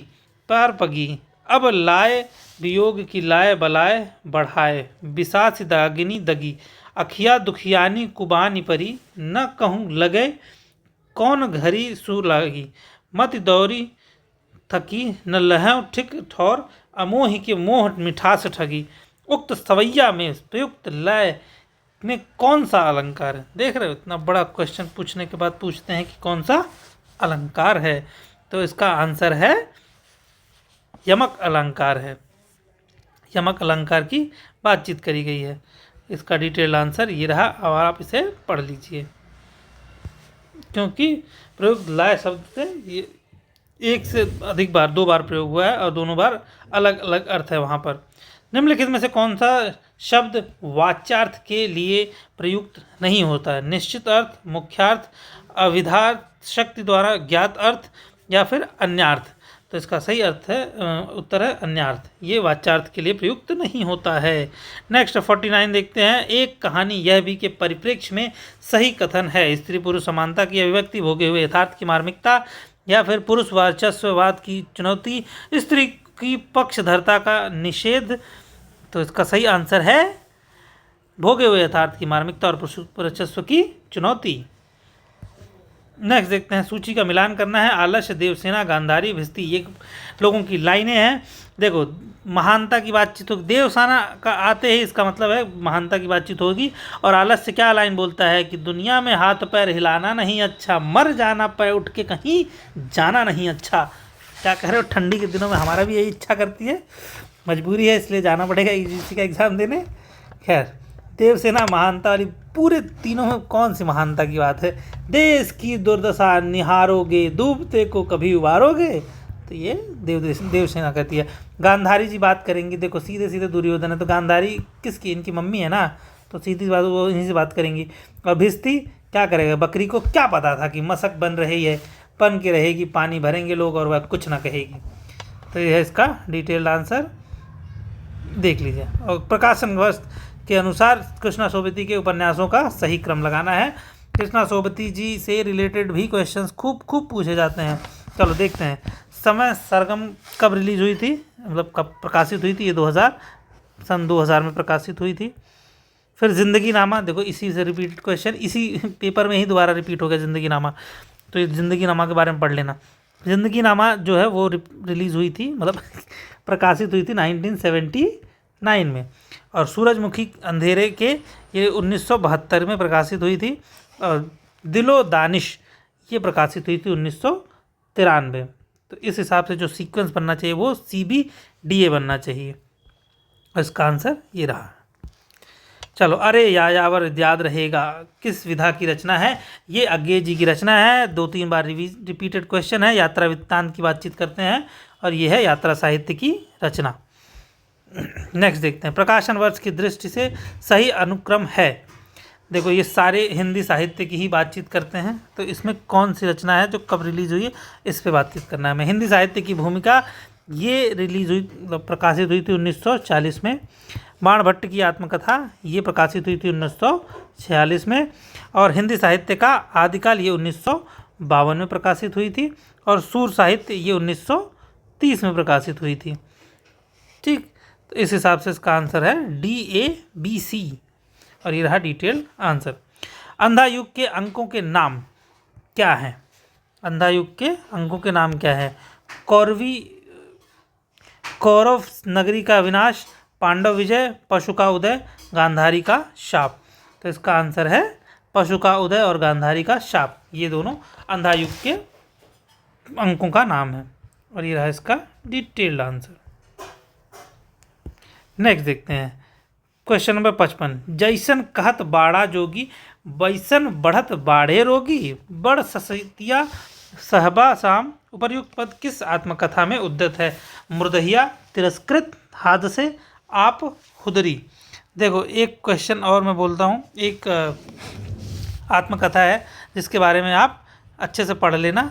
प्यार पगी, अब लाए वियोग की लाए बलाए बढ़ाए, बिसास दागिनी दगी, अखिया दुखियानी कुबानी परी, न कहूँ लगे कौन घरी सु लागी, मत दौरी थकी न लहव ठिक ठौर, अमोह के मोह मिठास ठगी, उक्त सवैया में प्रयुक्त लय में कौन सा अलंकार है? देख रहे हो, इतना बड़ा क्वेश्चन पूछने के बाद पूछते हैं कि कौन सा अलंकार है। तो इसका आंसर है यमक अलंकार है। यमक अलंकार की बातचीत करी गई है। इसका डिटेल आंसर ये रहा, और आप इसे पढ़ लीजिए, क्योंकि प्रयुक्त लय शब्द से ये एक से अधिक बार, 2 बार प्रयोग हुआ है और दोनों बार अलग अलग अर्थ है वहाँ पर। निम्नलिखित में से कौन सा शब्द वाच्यार्थ के लिए प्रयुक्त नहीं होता है। निश्चित अर्थ, मुख्यार्थ, अविधार्थ, शक्ति द्वारा ज्ञात अर्थ या फिर अन्यार्थ। तो इसका सही अर्थ है उत्तर है अन्यार्थ, ये वाच्यार्थ के लिए प्रयुक्त नहीं होता है। नेक्स्ट 49 देखते हैं। एक कहानी यह भी के परिप्रेक्ष्य में सही कथन है। स्त्री पुरुष समानता की अभिव्यक्ति, भोगे हुए यथार्थ की मार्मिकता या फिर पुरुष वर्चस्ववाद की चुनौती, स्त्री की पक्षधरता का निषेध। तो इसका सही आंसर है भोगे हुए यथार्थ की मार्मिकता और पुरुष वर्चस्व की चुनौती। नेक्स्ट देखते हैं। सूची का मिलान करना है। आलस्य, देवसेना, गांधारी, भिस्ती, ये लोगों की लाइनें हैं। देखो महानता की बातचीत होगी, देवसेना का आते ही इसका मतलब है महानता की बातचीत होगी। और आलस्य क्या लाइन बोलता है कि दुनिया में हाथ पैर हिलाना नहीं अच्छा, मर जाना पैर उठ के कहीं जाना नहीं अच्छा। क्या कह रहे हो, ठंडी के दिनों में हमारा भी यही इच्छा करती है, मजबूरी है इसलिए जाना पड़ेगा यूजीसी का एग्ज़ाम देने। खैर देवसेना महानता वाली, पूरे तीनों में कौन सी महानता की बात है। देश की दुर्दशा निहारोगे, डूबते को कभी उबारोगे, तो ये देवसेना कहती है। गांधारी जी बात करेंगी, देखो सीधे सीधे दुर्योधन है तो गांधारी किसकी, इनकी मम्मी है ना, तो सीधी बात वो इन्हीं से बात करेंगी। और भिस्ती क्या करेगा, बकरी को क्या पता था कि मशक बन रही है, बन के रहेगी, पानी भरेंगे लोग और वह कुछ ना कहेगी। तो यह है इसका डिटेल्ड आंसर, देख लीजिए। और प्रकाशन वर्ष के अनुसार कृष्णा सोबती के उपन्यासों का सही क्रम लगाना है। कृष्णा सोबती जी से रिलेटेड भी क्वेश्चंस खूब पूछे जाते हैं। चलो देखते हैं। समय सरगम कब रिलीज हुई थी, मतलब कब प्रकाशित हुई थी, ये सन 2000 में प्रकाशित हुई थी। फिर जिंदगी नामा, देखो इसी से रिपीटेड क्वेश्चन, इसी पेपर में ही दोबारा रिपीट हो गया जिंदगी नामा, तो ये जिंदगी नामा के बारे में पढ़ लेना। जिंदगी नामा जो है वो रिलीज़ हुई थी, मतलब प्रकाशित हुई थी 1979 में। और सूरजमुखी अंधेरे के ये 1972 में प्रकाशित हुई थी। और दिलो दानिश ये प्रकाशित हुई थी 1993। तो इस हिसाब से जो सीक्वेंस बनना चाहिए वो CBDA बनना चाहिए। इसका आंसर ये रहा। चलो, अरे यायावर याद रहेगा किस विधा की रचना है, ये अज्ञे जी की रचना है। 2-3 बार रिपीटेड क्वेश्चन है। यात्रा वृत्तांत की बातचीत करते हैं और ये है यात्रा साहित्य की रचना। नेक्स्ट देखते हैं। प्रकाशन वर्ष की दृष्टि से सही अनुक्रम है। देखो ये सारे हिंदी साहित्य की ही बातचीत करते हैं, तो इसमें कौन सी रचना है जो कब रिलीज हुई है इस पे बातचीत करना है हमें। हिंदी साहित्य की भूमिका ये रिलीज हुई, मतलब प्रकाशित हुई थी 1940 में। बाणभट्ट की आत्मकथा ये प्रकाशित हुई थी 1946 में। और हिंदी साहित्य का आदिकाल ये 1952 में प्रकाशित हुई थी। और सूर साहित्य ये 1930 में प्रकाशित हुई थी। ठीक, तो इस हिसाब से इसका आंसर है DABC और ये रहा डिटेल्ड आंसर। अंधा युग के अंकों के नाम क्या हैं? अंधा युग के अंकों के नाम क्या है? कौरव नगरी का विनाश, पांडव विजय, पशु का उदय, गांधारी का शाप। तो इसका आंसर है पशु का उदय और गांधारी का शाप, ये दोनों अंधा युग के अंकों का नाम है। और ये रहा इसका डिटेल्ड आंसर। नेक्स्ट देखते हैं क्वेश्चन नंबर 55। जैसन कहत बाड़ा जोगी, वैसन बढ़त बाढ़े रोगी, बड़ ससतिया सहबा शाम। उपर्युक्त पद किस आत्मकथा में उद्धत है? मुर्दहिया, तिरस्कृत, हादसे, आप, खुदरी। देखो एक क्वेश्चन और मैं बोलता हूँ, एक आत्मकथा है जिसके बारे में आप अच्छे से पढ़ लेना,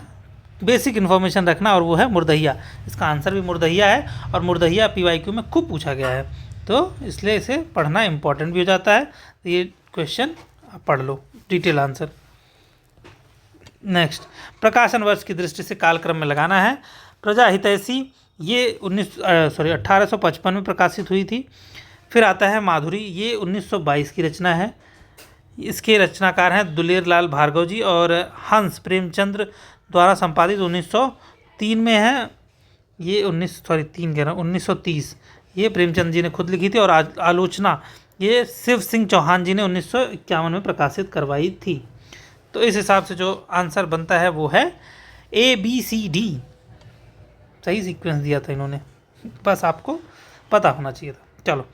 बेसिक इन्फॉर्मेशन रखना, और वो है मुर्दहिया। इसका आंसर भी मुर्दहिया है और मुर्दहिया PYQ में खूब पूछा गया है, तो इसलिए इसे पढ़ना इम्पोर्टेंट भी हो जाता है। तो ये क्वेश्चन आप पढ़ लो, डिटेल आंसर। नेक्स्ट, प्रकाशन वर्ष की दृष्टि से कालक्रम में लगाना है। प्रजा हितैषी ये 1855 में प्रकाशित हुई थी। फिर आता है माधुरी, ये 1922 की रचना है। इसके रचनाकार हैं दुलेर लाल भार्गव जी और हंस प्रेमचंद्र द्वारा संपादित 1903 में है। ये 1930 ये प्रेमचंद जी ने खुद लिखी थी। और आलोचना ये शिव सिंह चौहान जी ने 1951 में प्रकाशित करवाई थी। तो इस हिसाब से जो आंसर बनता है वो है ABCD। सही सीक्वेंस दिया था इन्होंने, बस आपको पता होना चाहिए था। चलो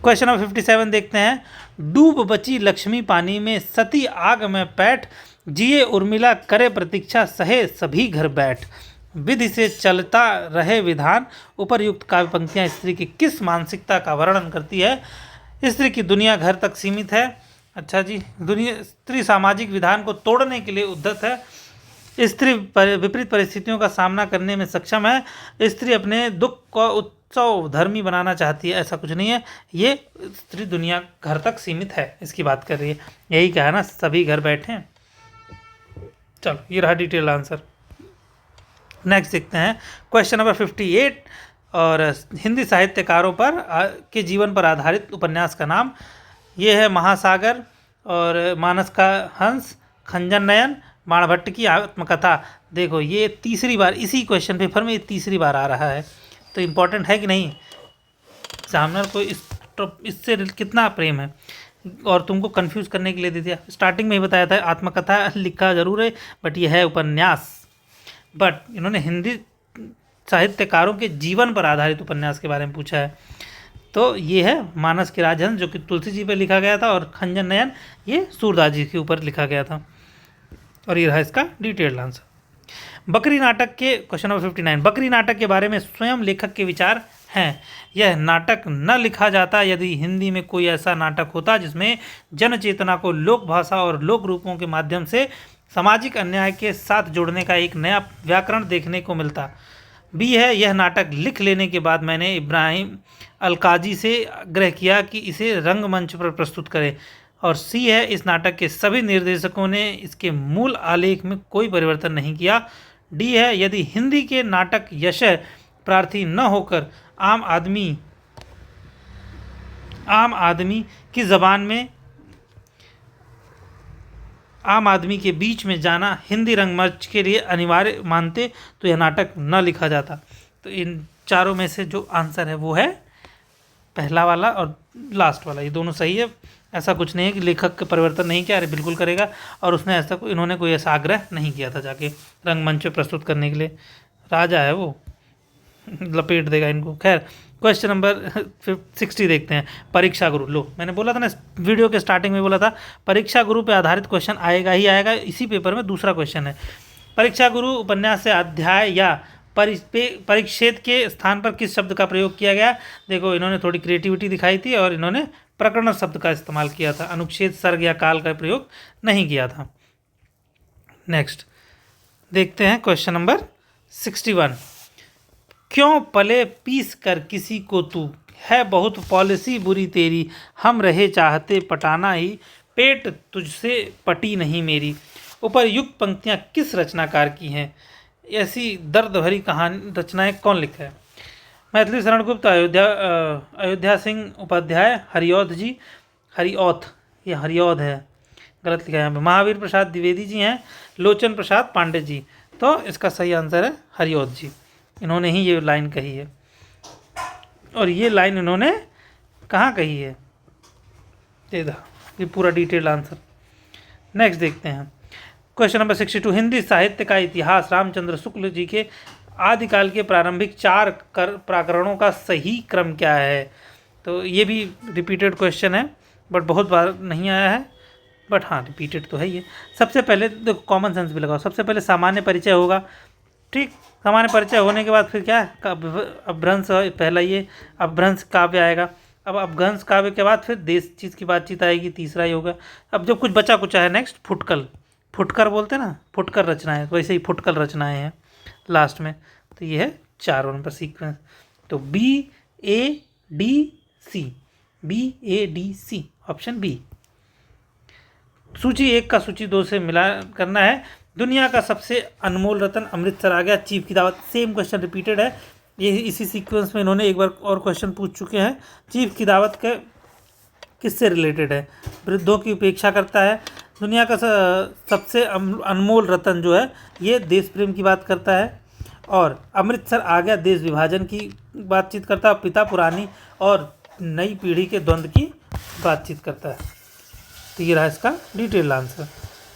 क्वेश्चन नंबर 57 देखते हैं। डूब बची लक्ष्मी पानी में, सती आग में पैठ, जिए उर्मिला करे प्रतीक्षा, सहे सभी घर बैठ, विधि से चलता रहे विधान। उपर्युक्त काव्य पंक्तियां स्त्री की किस मानसिकता का वर्णन करती है? स्त्री की दुनिया घर तक सीमित है। अच्छा जी, दुनिया स्त्री सामाजिक विधान को तोड़ने के लिए उद्यत है। स्त्री विपरीत परिस्थितियों का सामना करने में सक्षम है। स्त्री अपने दुख को उत्सव धर्मी बनाना चाहती है। ऐसा कुछ नहीं है, ये स्त्री दुनिया घर तक सीमित है, इसकी बात कर रही है। यही कहा ना, सभी घर बैठे हैं। चलो, ये रहा डिटेल आंसर। नेक्स्ट देखते हैं क्वेश्चन नंबर 58 और हिंदी साहित्यकारों पर के जीवन पर आधारित उपन्यास का नाम। ये है महासागर और मानस का हंस, खंजन नयन, बाणभट्ट की आत्मकथा। देखो, ये तीसरी बार इसी क्वेश्चन पेपर में तीसरी बार आ रहा है, तो इम्पोर्टेंट है कि नहीं। एग्जामिनर को इससे कितना प्रेम है, और तुमको कंफ्यूज करने के लिए दे दिया। स्टार्टिंग में ही बताया था आत्मकथा लिखा जरूर है, बट ये है उपन्यास। बट इन्होंने हिंदी साहित्यकारों के जीवन पर आधारित उपन्यास के बारे में पूछा है, तो ये है मानस के राजहंस, जो कि तुलसी जी पर लिखा गया था, और खंजन नयन ये सूरदास जी के ऊपर लिखा गया था। और ये रहा इसका डिटेल्ड आंसर। बकरी नाटक के क्वेश्चन नंबर 59, बकरी नाटक के बारे में स्वयं लेखक के विचार हैं। यह नाटक न लिखा जाता यदि हिंदी में कोई ऐसा नाटक होता जिसमें जन चेतना को लोक भाषा और लोक रूपों के माध्यम से सामाजिक अन्याय के साथ जोड़ने का एक नया व्याकरण देखने को मिलता। बी है, यह नाटक लिख लेने के बाद मैंने इब्राहिम अलकाजी से आग्रह किया कि इसे रंगमंच पर प्रस्तुत करें। और सी है, इस नाटक के सभी निर्देशकों ने इसके मूल आलेख में कोई परिवर्तन नहीं किया। डी है, यदि हिंदी के नाटक यशः प्रार्थी न होकर आम आदमी की ज़बान में आम आदमी के बीच में जाना हिंदी रंगमंच के लिए अनिवार्य मानते तो यह नाटक न लिखा जाता। तो इन चारों में से जो आंसर है वो है पहला वाला और लास्ट वाला, ये दोनों सही है। ऐसा कुछ नहीं है कि लेखक का परिवर्तन नहीं किया, अरे बिल्कुल करेगा, और उसने ऐसा इन्होंने कोई ऐसा आग्रह नहीं किया था जाके रंगमंच पे प्रस्तुत करने के लिए। राजा है वो, लपेट देगा इनको। खैर, क्वेश्चन नंबर 60 देखते हैं, परीक्षा गुरु। लो, मैंने बोला था ना इस वीडियो के स्टार्टिंग में, बोला था परीक्षा गुरु पे आधारित क्वेश्चन आएगा ही आएगा। इसी पेपर में दूसरा क्वेश्चन है, परीक्षा गुरु उपन्यास से अध्याय या परिच्छेद के स्थान पर किस शब्द का प्रयोग किया गया। देखो, इन्होंने थोड़ी क्रिएटिविटी दिखाई थी और इन्होंने प्रकरण शब्द का इस्तेमाल किया था, अनुच्छेद, सर्ग या काल का प्रयोग नहीं किया था। नेक्स्ट देखते हैं क्वेश्चन नंबर 61, क्यों पले पीस कर किसी को तू, है बहुत पॉलिसी बुरी तेरी, हम रहे चाहते पटाना ही, पेट तुझसे पटी नहीं मेरी। उपरयुक्त पंक्तियाँ किस रचनाकार की हैं। ऐसी दर्द भरी कहानी रचनाएं कौन लिखा है। मैथिली शरण गुप्त, अयोध्या सिंह उपाध्याय, हरिऔध जी, हरिऔध, ये हरिऔध है, गलत लिखा है यहाँ पे। महावीर प्रसाद द्विवेदी जी हैं, लोचन प्रसाद पांडे जी। तो इसका सही आंसर है हरिऔध जी, इन्होंने ही ये लाइन कही है। और ये लाइन इन्होंने कहाँ कही है, ये पूरा डिटेल्ड आंसर। नेक्स्ट देखते हैं क्वेश्चन नंबर 62, हिंदी साहित्य का इतिहास रामचंद्र शुक्ल जी के आदिकाल के प्रारंभिक 4 प्रकरणों का सही क्रम क्या है। तो ये भी रिपीटेड क्वेश्चन है, बट बहुत बार नहीं आया है, बट हाँ रिपीटेड तो है ये। सबसे पहले देखो, कॉमन सेंस भी लगाओ, सबसे पहले सामान्य परिचय होगा, ठीक। सामान्य परिचय होने के बाद फिर क्या है, अपभ्रंश, पहला ये अपभ्रंश काव्य आएगा। अब अपभ्रंश काव्य के बाद फिर देश चीज़ की बातचीत आएगी, तीसरा ही होगा। अब जो कुछ बचा कुचा है नेक्स्ट, फुटकर बोलते हैं ना, फुटकर रचनाएं, वैसे ही फुटकर रचनाएं हैं लास्ट में। तो ये है 4 नंबर सीक्वेंस। तो BADC, ऑप्शन बी। सूची 1 का सूची 2 से मिला करना है। दुनिया का सबसे अनमोल रत्न अमृतसर आ गया, चीफ की दावत, सेम क्वेश्चन रिपीटेड है। ये इसी सीक्वेंस में इन्होंने एक बार और क्वेश्चन पूछ चुके हैं। चीफ की दावत के किससे रिलेटेड है, वृद्धों की उपेक्षा करता है। दुनिया का सबसे अनमोल रत्न जो है ये देश प्रेम की बात करता है। और अमृतसर आ गया देश विभाजन की बातचीत करता है। पिता पुरानी और नई पीढ़ी के द्वंद्व की बातचीत करता है। तो ये रहा इसका डिटेल आंसर।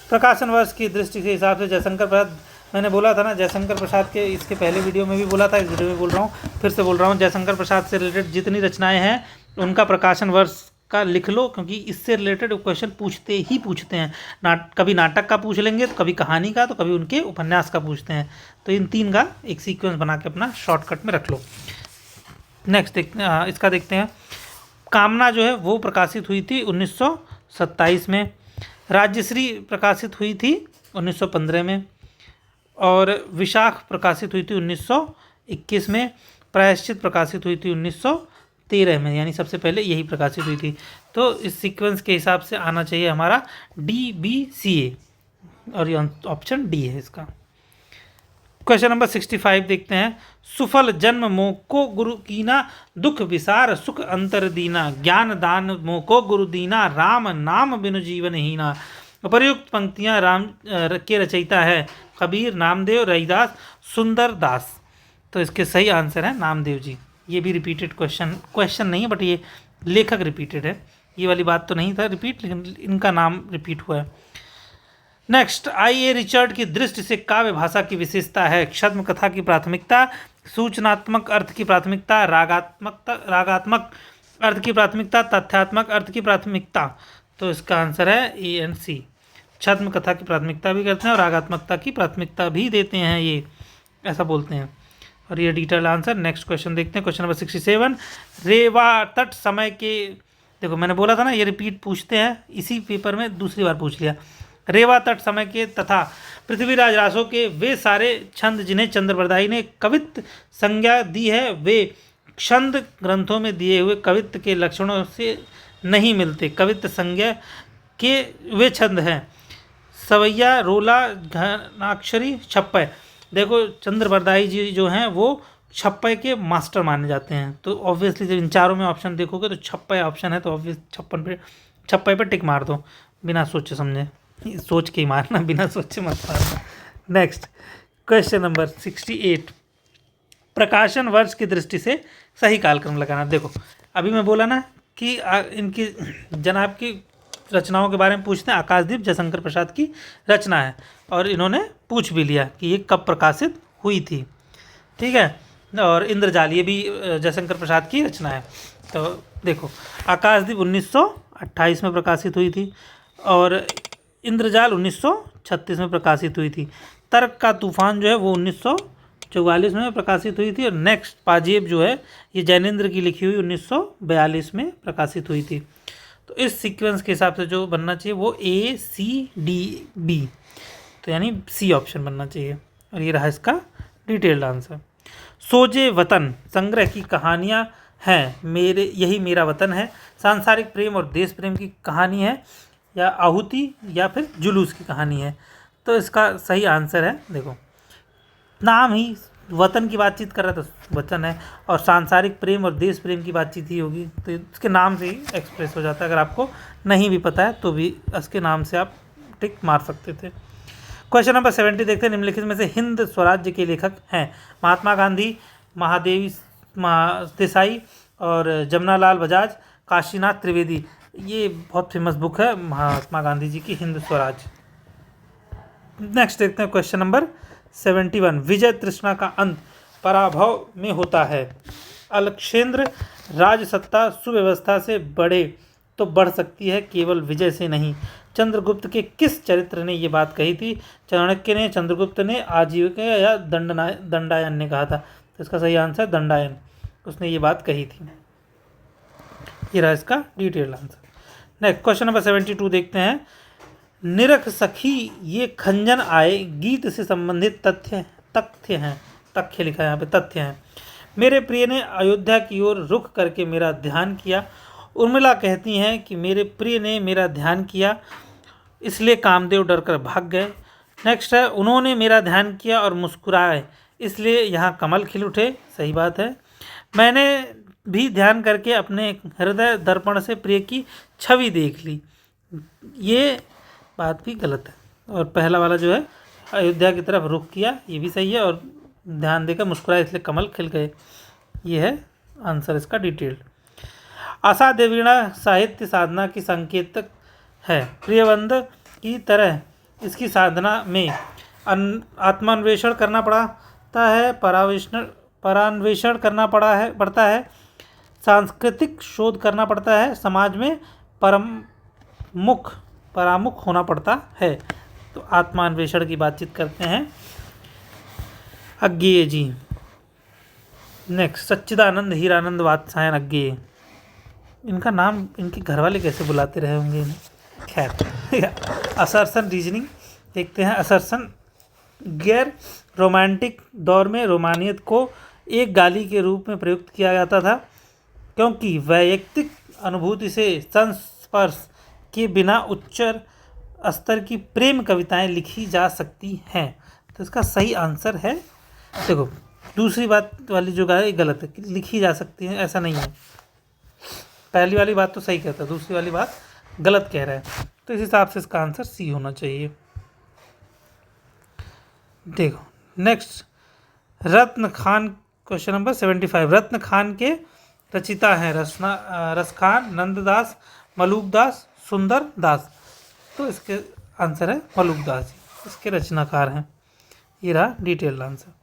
प्रकाशन वर्ष की दृष्टि के हिसाब से जयशंकर प्रसाद, मैंने बोला था ना जयशंकर प्रसाद के, इसके पहले वीडियो में भी बोला था, इस वीडियो में बोल रहा हूँ, फिर से बोल रहा हूँ, जयशंकर प्रसाद से रिलेटेड जितनी रचनाएं हैं उनका प्रकाशन वर्ष का लिख लो, क्योंकि इससे रिलेटेड क्वेश्चन पूछते हैं। कभी नाटक का पूछ लेंगे, तो कभी कहानी का, तो कभी उनके उपन्यास का पूछते हैं। तो इन 3 का एक सीक्वेंस बना के अपना शॉर्टकट में रख लो। नेक्स्ट इसका देखते हैं कामना जो है वो प्रकाशित हुई थी 1927 में। राज्यश्री प्रकाशित हुई थी 1915 में। और विशाख प्रकाशित हुई थी 1921 में। प्रायश्चित प्रकाशित हुई थी 1913 में, यानी सबसे पहले यही प्रकाशित हुई थी। तो इस सीक्वेंस के हिसाब से आना चाहिए हमारा DBCA, और ये ऑप्शन डी है इसका। क्वेश्चन नंबर 65 देखते हैं। सुफल जन्म मोको गुरु कीना, दुख विसार सुख अंतर दीना, ज्ञान दान मोको गुरु दीना, राम नाम बिनु जीवन हीना। उपर्युक्त पंक्तियां राम के रचयिता है कबीर, नामदेव, रैदास, सुंदर दास। तो इसके सही आंसर है नामदेव जी। ये भी रिपीटेड क्वेश्चन नहीं है, बट ये लेखक रिपीटेड है। ये वाली बात तो नहीं था रिपीट, लेकिन इनका नाम रिपीट हुआ है। Next, I.A. रिचर्ड की दृष्टि से काव्य भाषा की विशेषता है छद्म कथा की प्राथमिकता, सूचनात्मक अर्थ की प्राथमिकता, रागात्मक अर्थ की प्राथमिकता, तथ्यात्मक अर्थ की प्राथमिकता। तो इसका आंसर है A and C। छद्म कथा की प्राथमिकता भी करते हैं और रागात्मकता की प्राथमिकता भी देते हैं, ये ऐसा बोलते हैं। और ये डिटेल आंसर। नेक्स्ट क्वेश्चन देखते हैं। Question number 67। रेवा तट समय के, देखो मैंने बोला था ना ये रिपीट पूछते हैं, इसी पेपर में दूसरी बार पूछ लिया। रेवा तट समय के तथा पृथ्वीराज रासों के वे सारे छंद जिन्हें चंद्रबरदाई ने कवित्व संज्ञा दी है, वे छंद ग्रंथों में दिए हुए कवित्व के लक्षणों से नहीं मिलते। कवित्व संज्ञा के वे छंद हैं सवैया, रोला, घनाक्षरी, छप्पय। देखो चंद्रबरदाई जी जो हैं वो छप्पय के मास्टर माने जाते हैं। तो ऑब्वियसली जब इन चारों में ऑप्शन देखोगे तो छप्पय ऑप्शन है, तो ऑब्वियस छप्पय पे टिक मार दो बिना सोचे समझे। सोच के ही मारना, बिना सोचे मत मारना। Next question number 68। प्रकाशन वर्ष की दृष्टि से सही कालक्रम लगाना। देखो अभी मैं बोला ना कि इनकी जनाब की रचनाओं के बारे में पूछते हैं। आकाशदीप जयशंकर प्रसाद की रचना है और इन्होंने पूछ भी लिया कि ये कब प्रकाशित हुई थी, ठीक है। और इंद्रजाल ये भी जयशंकर प्रसाद की रचना है। तो देखो आकाशदीप 1928 में प्रकाशित हुई थी और इंद्रजाल 1936 में प्रकाशित हुई थी। तर्क का तूफान जो है वो 1944 में प्रकाशित हुई थी। और नेक्स्ट पाजेब जो है ये जैनेन्द्र की लिखी हुई 1942 में प्रकाशित हुई थी। तो इस सीक्वेंस के हिसाब से जो बनना चाहिए वो ACDB, तो यानी C ऑप्शन बनना चाहिए। और ये रहा इसका डिटेल्ड आंसर। सोजे वतन संग्रह की कहानियाँ हैं मेरे, यही मेरा वतन है, सांसारिक प्रेम और देश प्रेम की कहानी है, या आहुति या फिर जुलूस की कहानी है। तो इसका सही आंसर है, देखो नाम ही वतन की बातचीत कर रहा है तो वतन है, और सांसारिक प्रेम और देश प्रेम की बातचीत ही होगी, तो इसके नाम से ही एक्सप्रेस हो जाता है। अगर आपको नहीं भी पता है तो भी इसके नाम से आप टिक मार सकते थे। क्वेश्चन नंबर 70 देखते हैं। निम्नलिखित में से हिंद स्वराज्य के लेखक हैं महात्मा गांधी, महादेवी देसाई और जमनालाल बजाज, काशीनाथ त्रिवेदी। ये बहुत फेमस बुक है महात्मा गांधी जी की हिंद स्वराज। नेक्स्ट देखते हैं क्वेश्चन नंबर 71। विजय तृष्णा का अंत पराभव में होता है। अलक्षेंद्र राजसत्ता सुव्यवस्था से बढ़े तो बढ़ सकती है, केवल विजय से नहीं। चंद्रगुप्त के किस चरित्र ने ये बात कही थी? चाणक्य ने, चंद्रगुप्त ने, आजीविका या दंडायन ने कहा था? तो इसका सही आंसर दंडायन, उसने ये बात कही थी। ये रहा इसका detail answer. Next question number 72 देखते हैं। निरख सखी ये खंजन आए गीत से संबंधित तथ्य लिखा है यहाँ पे, तथ्य हैं। मेरे प्रिय ने अयोध्या की ओर रुख करके मेरा ध्यान किया। उर्मिला कहती हैं कि मेरे प्रिय ने मेरा ध्यान किया इसलिए कामदेव डरकर भाग गए। नेक्स्ट है, उन्होंने मेरा ध्यान किया और मुस्कुराए इसलिए यहाँ कमल खिल उठे। सही बात है। मैंने भी ध्यान करके अपने हृदय दर्पण से प्रिय की छवि देख ली। ये बात भी गलत है। और पहला वाला जो है अयोध्या की तरफ रुख किया, ये भी सही है। और ध्यान देकर मुस्कुराए इसलिए कमल खिल गए, ये है आंसर इसका डिटेल्ड। असाध्य वीणा साहित्य साधना की संकेतक है। प्रियबंध की तरह इसकी साधना में आत्मान्वेषण करना पड़ता है, परान्वेषण करना पड़ता है, सांस्कृतिक शोध करना पड़ता है, समाज में परामुख होना पड़ता है। तो आत्मान्वेषण की बातचीत करते हैं अज्ञेय जी। नेक्स्ट, सच्चिदानंद हीरानंद वात्सायन अज्ञेय। इनका नाम इनके घर वाले कैसे बुलाते रहे होंगे इन्हें, खैर। असर्शन रीजनिंग देखते हैं। असर्शन गैर रोमांटिक दौर में रोमानियत को एक गाली के रूप में प्रयुक्त किया जाता था, क्योंकि वैयक्तिक अनुभूति से संस्पर्श के बिना उच्च स्तर की प्रेम कविताएं लिखी जा सकती हैं। तो इसका सही आंसर है, देखो दूसरी बात वाली जो है गलत है, लिखी जा सकती है ऐसा नहीं है। पहली वाली बात तो सही कहता है, दूसरी वाली बात गलत कह रहा है। तो इस हिसाब से इसका आंसर सी होना चाहिए। देखो नेक्स्ट, रत्न खान, क्वेश्चन नंबर 75। रत्न खान के रचिता हैं रसखान, नंददास, मलूकदास, सुंदर दास। तो इसके आंसर है मलूकदास जी, इसके रचनाकार हैं। ये रहा डिटेल्ड आंसर।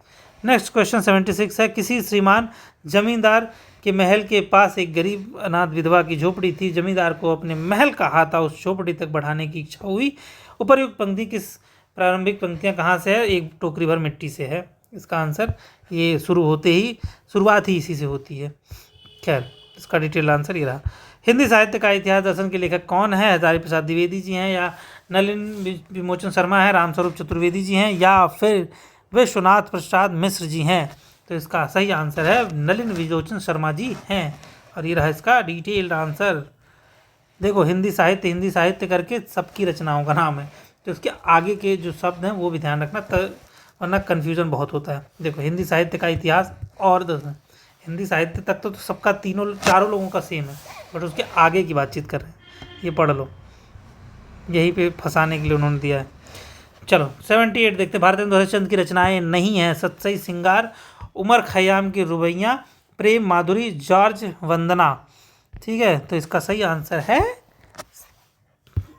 नेक्स्ट क्वेश्चन 76 है। किसी श्रीमान जमींदार के महल के पास एक गरीब अनाथ विधवा की झोपड़ी थी। जमींदार को अपने महल का हाथा उस झोपड़ी तक बढ़ाने की इच्छा हुई। उपर्युक्त पंक्ति किस प्रारंभिक पंक्तियां कहाँ से है? एक टोकरी भर मिट्टी से है। इसका आंसर ये शुरुआत ही इसी से होती है। खैर इसका डिटेल आंसर ये रहा। हिंदी साहित्य का इतिहास दर्शन के लेखक कौन है? हजारी प्रसाद द्विवेदी जी हैं, या नलिन विमोचन शर्मा है, रामस्वरूप चतुर्वेदी जी हैं, या फिर विश्वनाथ प्रसाद मिश्र जी हैं। तो इसका सही आंसर है नलिन विमोचन शर्मा जी हैं। और ये रहा इसका डिटेल्ड आंसर। देखो हिंदी साहित्य करके सबकी रचनाओं का नाम है, तो उसके आगे के जो शब्द हैं वो भी ध्यान रखना, वरना कन्फ्यूजन बहुत होता है। देखो हिंदी साहित्य का इतिहास और दर्शन, हिंदी साहित्य तक तो सबका चारों लोगों का सेम है, बट उसके आगे की बातचीत कर रहे हैं। ये पढ़ लो, यहीं पे फंसाने के लिए उन्होंने दिया है। चलो 78 देखते। भारतेंदु हरिश्चंद्र की रचनाएं नहीं हैं। सतसई सिंगार, उमर खयाम की रुबैयाँ, प्रेम माधुरी, जॉर्ज वंदना। ठीक है, तो इसका सही आंसर है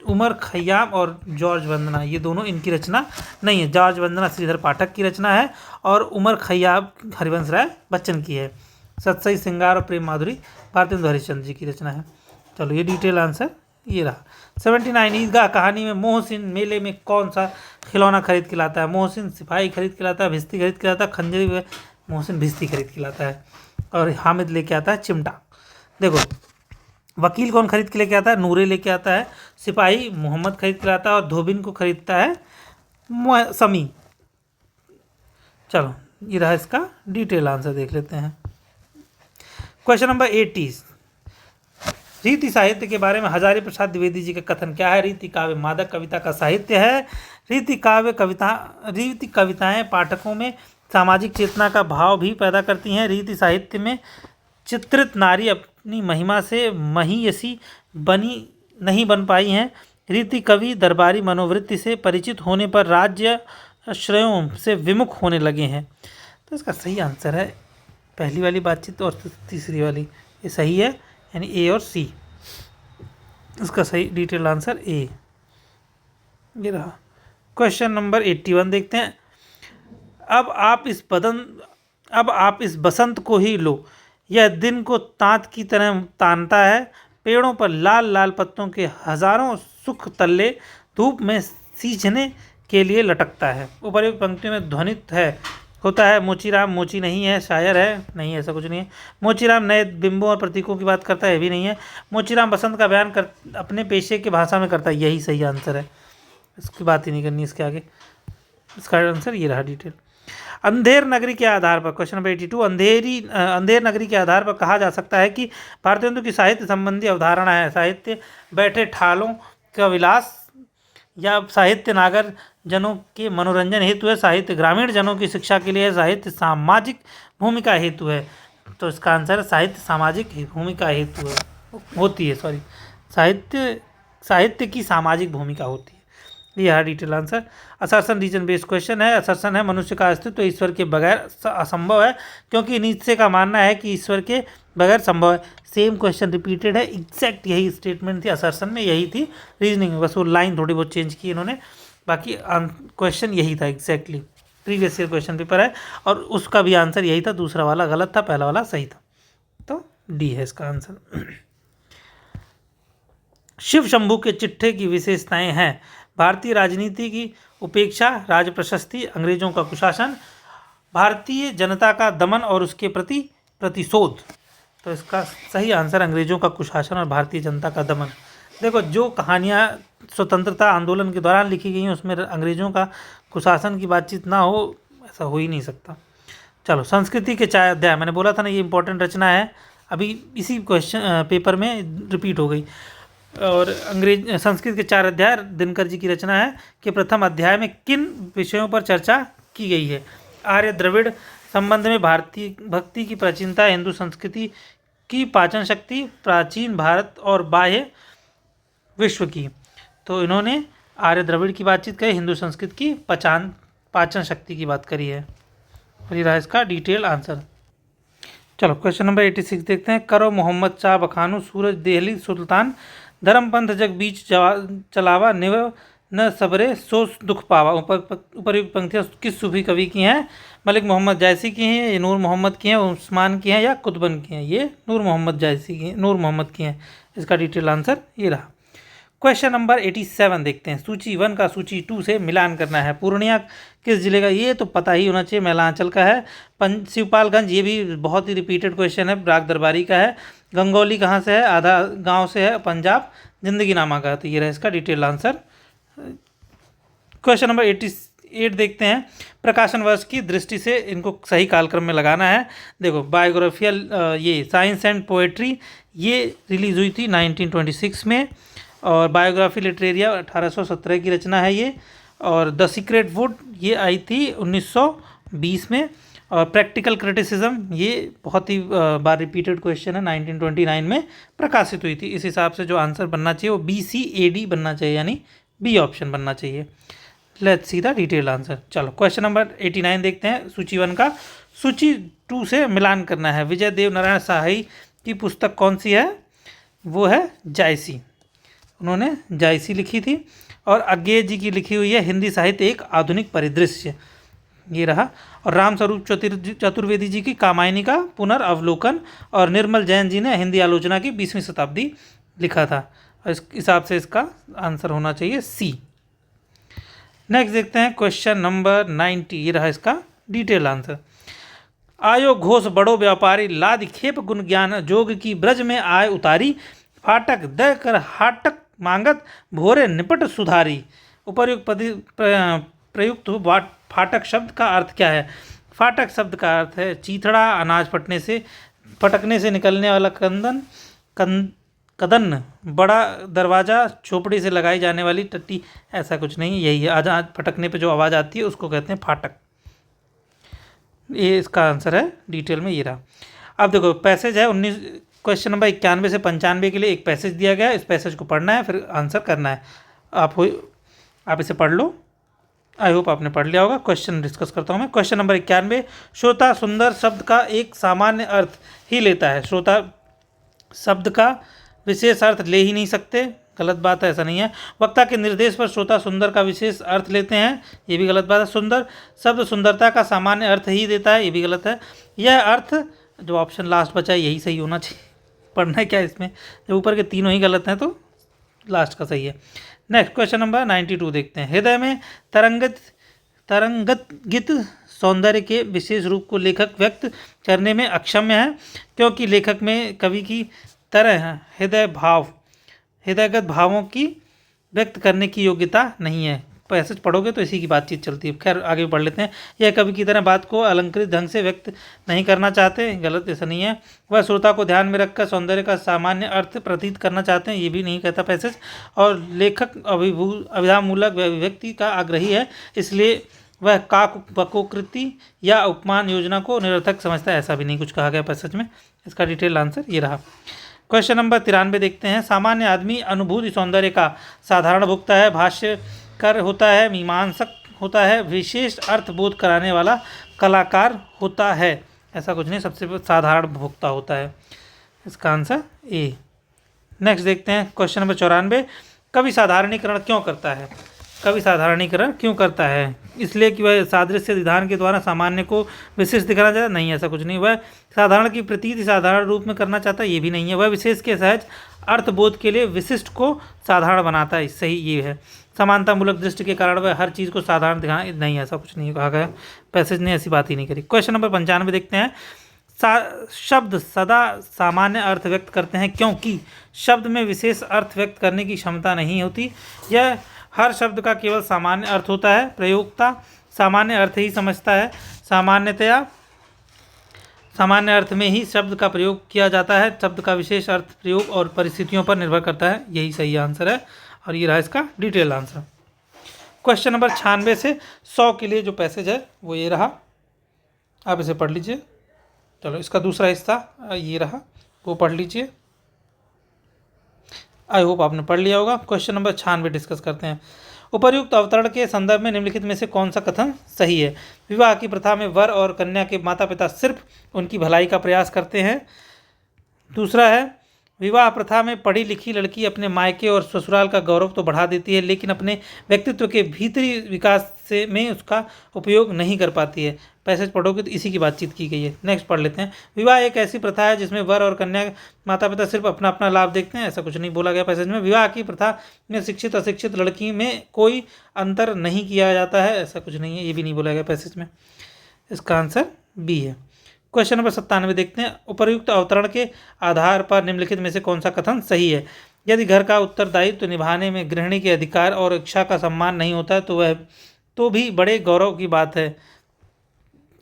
उमर खयाम और जॉर्ज वंदना, ये दोनों इनकी रचना नहीं है। जॉर्ज वंदना श्रीधर पाठक की रचना है और उमर खयाम हरिवंश राय बच्चन की है। सतसई सिंगार और प्रेम माधुरी भारतेंदु हरिश्चंद्र जी की रचना है। चलो ये डिटेल आंसर ये रहा। 79 ईदगाह कहानी में मोहसिन मेले में कौन सा खिलौना खरीद के लाता है? मोहसिन सिपाही खरीद के लाता है, भिस्ती खरीद के लाता है, खंजरी मोहसिन भिस्ती खरीद के लाता है, और हामिद लेके आता है चिमटा। देखो वकील कौन खरीद के लेके आता है? नूरे लेके आता है। सिपाही मोहम्मद खरीद के लाता है, और धोबिन को खरीदता है समी। चलो ये रहा इसका डिटेल आंसर, देख लेते हैं। Question number 80। रीति साहित्य के बारे में हजारी प्रसाद द्विवेदी जी का कथन क्या है? रीति काव्य मादक कविता का साहित्य है। रीति कविताएं पाठकों में सामाजिक चेतना का भाव भी पैदा करती हैं। रीति साहित्य में चित्रित नारी अपनी महिमा से महियसी नहीं बन पाई हैं। रीति कवि दरबारी मनोवृत्ति से परिचित होने पर राज्य आश्रयों से विमुख होने लगे हैं। तो इसका सही आंसर है पहली वाली बातचीत और तीसरी वाली, ये सही है, यानी ए और सी। इसका सही डिटेल आंसर ए ये रहा। क्वेश्चन नंबर 81 देखते हैं। अब आप इस बसंत को ही लो, यह दिन को तांत की तरह तानता है। पेड़ों पर लाल लाल पत्तों के हजारों सुख तल्ले धूप में सींचने के लिए लटकता है। उपर्युक्त पंक्ति में ध्वनित होता है। मोचीराम मोची नहीं है, शायर है नहीं, ऐसा कुछ नहीं है। मोचीराम नए बिंबों और प्रतीकों की बात करता है, ये भी नहीं है। मोचीराम बसंत का बयान अपने पेशे की भाषा में करता है, यही सही आंसर है, इसकी बात ही नहीं करनी इसके आगे। इसका आंसर ये रहा डिटेल। अंधेर नगरी के आधार पर, क्वेश्चन नंबर 82, अंधेर नगरी के आधार पर कहा जा सकता है कि भारतेंदु की साहित्य संबंधी अवधारणा है। साहित्य बैठे ठालों का विलास, या साहित्य नागर जनों के मनोरंजन हेतु है। साहित्य ग्रामीण जनों की शिक्षा के लिए है। साहित्य सामाजिक भूमिका हेतु है। तो इसका आंसर है साहित्य सामाजिक भूमिका हेतु होती है। साहित्य की सामाजिक भूमिका होती है। ये है detail answer. Assertion reason based question है। असर्शन है मनुष्य का अस्तित्व ईश्वर के बगैर असंभव है, क्योंकि नीत्शे का मानना है कि ईश्वर के बगैर संभव है। सेम क्वेश्चन रिपीटेड है, एग्जैक्ट यही स्टेटमेंट थी असर्शन में, यही थी रीजनिंग में, बस वो लाइन थोड़ी बहुत चेंज की इन्होंने, बाकी क्वेश्चन यही था exactly. Previous year question paper है और उसका भी आंसर यही था, दूसरा वाला गलत था, पहला वाला सही था। तो डी है इसका आंसर। शिव शंभू के चिट्ठे की विशेषताएं हैं। भारतीय राजनीति की उपेक्षा, राज प्रशस्ति, अंग्रेजों का कुशासन, भारतीय जनता का दमन और उसके प्रति प्रतिशोध। तो इसका सही आंसर अंग्रेजों का कुशासन और भारतीय जनता का दमन। देखो, जो कहानियाँ स्वतंत्रता आंदोलन के दौरान लिखी गई हैं उसमें अंग्रेजों का कुशासन की बातचीत ना हो, ऐसा हो ही नहीं सकता। चलो, संस्कृति के 4 अध्याय, मैंने बोला था ना ये इंपॉर्टेंट रचना है, अभी इसी क्वेश्चन पेपर में रिपीट हो गई। और संस्कृत के 4 अध्याय दिनकर जी की रचना है कि प्रथम अध्याय में किन विषयों पर चर्चा की गई है। आर्य द्रविड़ संबंध में भारतीय भक्ति की प्राचीनता, हिंदू संस्कृति की पाचन शक्ति, प्राचीन भारत और बाह्य विश्व की। तो इन्होंने आर्य द्रविड़ की बातचीत करी, हिंदू संस्कृत की पाचन शक्ति की बात करी है। और ये रहा इसका डिटेल आंसर। चलो, क्वेश्चन नंबर 86 देखते हैं। करो मोहम्मद शाह बखानू, सूरज देहली सुल्तान, धर्मपंथ जग बीच चलावा, निव न सबरे सो दुख पावा। उपरयुक्त पंक्तियाँ किस सूफी कवि की हैं? मलिक मोहम्मद जायसी की हैं, ये नूर मोहम्मद की हैं, उस्मान की हैं या कुतुबन की हैं? ये नूर मोहम्मद जायसी की, नूर मोहम्मद की हैं। इसका डिटेल आंसर ये रहा। क्वेश्चन नंबर 87 देखते हैं। सूची 1 का सूची 2 से मिलान करना है। पूर्णिया किस जिले का? ये तो पता ही होना चाहिए, मैलांचल का है। शिवपालगंज, ये भी बहुत ही रिपीटेड क्वेश्चन है, ब्राग दरबारी का है। गंगौली कहाँ से है? आधा गांव से है, पंजाब। जिंदगी नामा का है। तो ये रहा इसका डिटेल आंसर। क्वेश्चन नंबर 88 देखते हैं। प्रकाशन वर्ष की दृष्टि से इनको सही कालक्रम में लगाना है। देखो, बायोग्राफियल ये साइंस एंड पोएट्री ये रिलीज़ हुई थी 1926 में, और बायोग्राफी लिटरेरिया 1817 की रचना है ये। और द सीक्रेट वुड ये आई थी 1920 में। और प्रैक्टिकल क्रिटिसिज्म ये बहुत ही बार रिपीटेड क्वेश्चन है, 1929 में प्रकाशित हुई थी। इस हिसाब से जो आंसर बनना चाहिए वो BCAD बनना चाहिए, यानी बी ऑप्शन बनना चाहिए। Let's see the detail answer. चलो, क्वेश्चन नंबर 89 देखते हैं। सूची 1 का सूची 2 से मिलान करना है। विजय देव नारायण शाही की पुस्तक कौन सी है? वो है जायसी, उन्होंने जायसी लिखी थी। और अज्ञेय जी की लिखी हुई है हिंदी साहित्य एक आधुनिक परिदृश्य, ये रहा। और रामस्वरूप चतुर्वेदी जी की कामायनी का पुनर्अवलोकन, और निर्मल जैन जी ने हिंदी आलोचना की 20वीं शताब्दी लिखा था। और इस हिसाब से इसका आंसर होना चाहिए सी। नेक्स्ट देखते हैं क्वेश्चन नंबर 90, ये रहा इसका डिटेल आंसर। आयो घोष बड़ो व्यापारी, लाद खेप गुण ज्ञान, जोग की ब्रज में आय उतारी, फाटक दय कर हाटक मांगत, भोरे निपट सुधारी। उपर्युक्त प्रयुक्त फाटक शब्द का अर्थ क्या है? फाटक शब्द का अर्थ है चीथड़ा, अनाज फटकने से निकलने वाला कदन, बड़ा दरवाज़ा, झोपड़ी से लगाई जाने वाली टट्टी। ऐसा कुछ नहीं, यही है, अनाज फटकने पे जो आवाज़ आती है उसको कहते हैं फाटक। ये इसका आंसर है, डिटेल में ये रहा। अब देखो, पैसेज है 19 क्वेश्चन नंबर 91 से 95 के लिए एक पैसेज दिया गया है। इस पैसेज को पढ़ना है, फिर आंसर करना है। आप इसे पढ़ लो, आई होप आपने पढ़ लिया होगा। क्वेश्चन डिस्कस करता हूँ मैं। क्वेश्चन नंबर 91, श्रोता सुंदर शब्द का एक सामान्य अर्थ ही लेता है। श्रोता शब्द का विशेष अर्थ ले ही नहीं सकते, गलत बात है, ऐसा नहीं है। वक्ता के निर्देश पर श्रोता सुंदर का विशेष अर्थ लेते हैं, ये भी गलत बात है। सुंदर शब्द सुंदरता का सामान्य अर्थ ही देता है, ये भी गलत है। यह अर्थ, जो ऑप्शन लास्ट बचा है यही सही होना चाहिए। पढ़ना है क्या इसमें? जब ऊपर के तीनों ही गलत हैं तो लास्ट का सही है। नेक्स्ट क्वेश्चन नंबर 92 देखते हैं। हृदय में तरंगत सौंदर्य के विशेष रूप को लेखक व्यक्त करने में अक्षम है, क्योंकि लेखक में कवि की तरह हृदयगत भावों की व्यक्त करने की योग्यता नहीं है। पैसेज पढ़ोगे तो इसी की बातचीत चलती है। खैर, आगे बढ़ लेते हैं। यह कवि की तरह बात को अलंकृत ढंग से व्यक्त नहीं करना चाहते, गलत, ऐसा नहीं है। वह श्रोता को ध्यान में रखकर सौंदर्य का सामान्य अर्थ प्रतीत करना चाहते हैं, ये भी नहीं कहता पैसेज। और लेखक अभिधामूलक व्यक्ति का आग्रही है, इसलिए वह काकोकृति या उपमान योजना को निरर्थक समझता है, ऐसा भी नहीं कुछ कहा गया पैसेज में। इसका डिटेल आंसर ये रहा। क्वेश्चन नंबर 93 देखते हैं। सामान्य आदमी अनुभूति सौंदर्य का साधारण भोक्ता है, भाष्यकार होता है, मीमांसक होता है, विशेष अर्थ बोध कराने वाला कलाकार होता है। ऐसा कुछ नहीं, सबसे साधारण भोक्ता होता है। इसका आंसर ए। नेक्स्ट देखते हैं क्वेश्चन नंबर 94। कवि साधारणीकरण क्यों करता है? कवि साधारणीकरण क्यों करता है? इसलिए कि वह सादृश्य विधान के द्वारा सामान्य को विशेष दिखाना चाहता है? नहीं, ऐसा कुछ नहीं। वह साधारण की प्रतीति साधारण रूप में करना चाहता है? ये भी नहीं है। वह विशेष के सहज अर्थबोध के लिए विशिष्ट को साधारण बनाता है, सही ये है। समानतामूलक दृष्टि के कारण वह हर चीज़ को साधारण दिखाना, नहीं, ऐसा कुछ नहीं कहा गया, पैसेज ने ऐसी बात ही नहीं करी। क्वेश्चन नंबर 95 देखते हैं। शब्द सदा सामान्य अर्थ व्यक्त करते हैं क्योंकि शब्द में विशेष अर्थ व्यक्त करने की क्षमता नहीं होती। यह हर शब्द का केवल सामान्य अर्थ होता है। प्रयोक्ता सामान्य अर्थ ही समझता है। सामान्यतया सामान्य अर्थ में ही शब्द का प्रयोग किया जाता है। शब्द का विशेष अर्थ प्रयोग और परिस्थितियों पर निर्भर करता है। यही सही आंसर है और ये रहा इसका डिटेल आंसर। क्वेश्चन नंबर 96 से 100 के लिए जो पैसेज है वो ये रहा, आप इसे पढ़ लीजिए। चलो इसका दूसरा हिस्सा ये रहा, वो पढ़ लीजिए। आई होप आपने पढ़ लिया होगा। क्वेश्चन नंबर 96 डिस्कस करते हैं। उपर्युक्त अवतरण के संदर्भ में निम्नलिखित में से कौन सा कथन सही है? विवाह की प्रथा में वर और कन्या के माता पिता सिर्फ उनकी भलाई का प्रयास करते हैं। दूसरा है, विवाह प्रथा में पढ़ी लिखी लड़की अपने मायके और ससुराल का गौरव तो बढ़ा देती है लेकिन अपने व्यक्तित्व के भीतरी विकास से में उसका उपयोग नहीं कर पाती है। पैसेज पढ़ोगे तो इसी की बातचीत की गई है। नेक्स्ट पढ़ लेते हैं। विवाह एक ऐसी प्रथा है जिसमें वर और कन्या माता पिता सिर्फ अपना अपना लाभ देखते हैं, ऐसा कुछ नहीं बोला गया पैसेज में। विवाह की प्रथा में शिक्षित अशिक्षित लड़की में कोई अंतर नहीं किया जाता है, ऐसा कुछ नहीं है, ये भी नहीं बोला गया पैसेज में। इसका आंसर बी है। क्वेश्चन नंबर 97 देखते हैं। उपर्युक्त अवतरण के आधार पर निम्नलिखित में से कौन सा कथन सही है? यदि घर का उत्तरदायित्व निभाने में गृहिणी के अधिकार और इच्छा का सम्मान नहीं होता तो वह तो भी बड़े गौरव की बात है,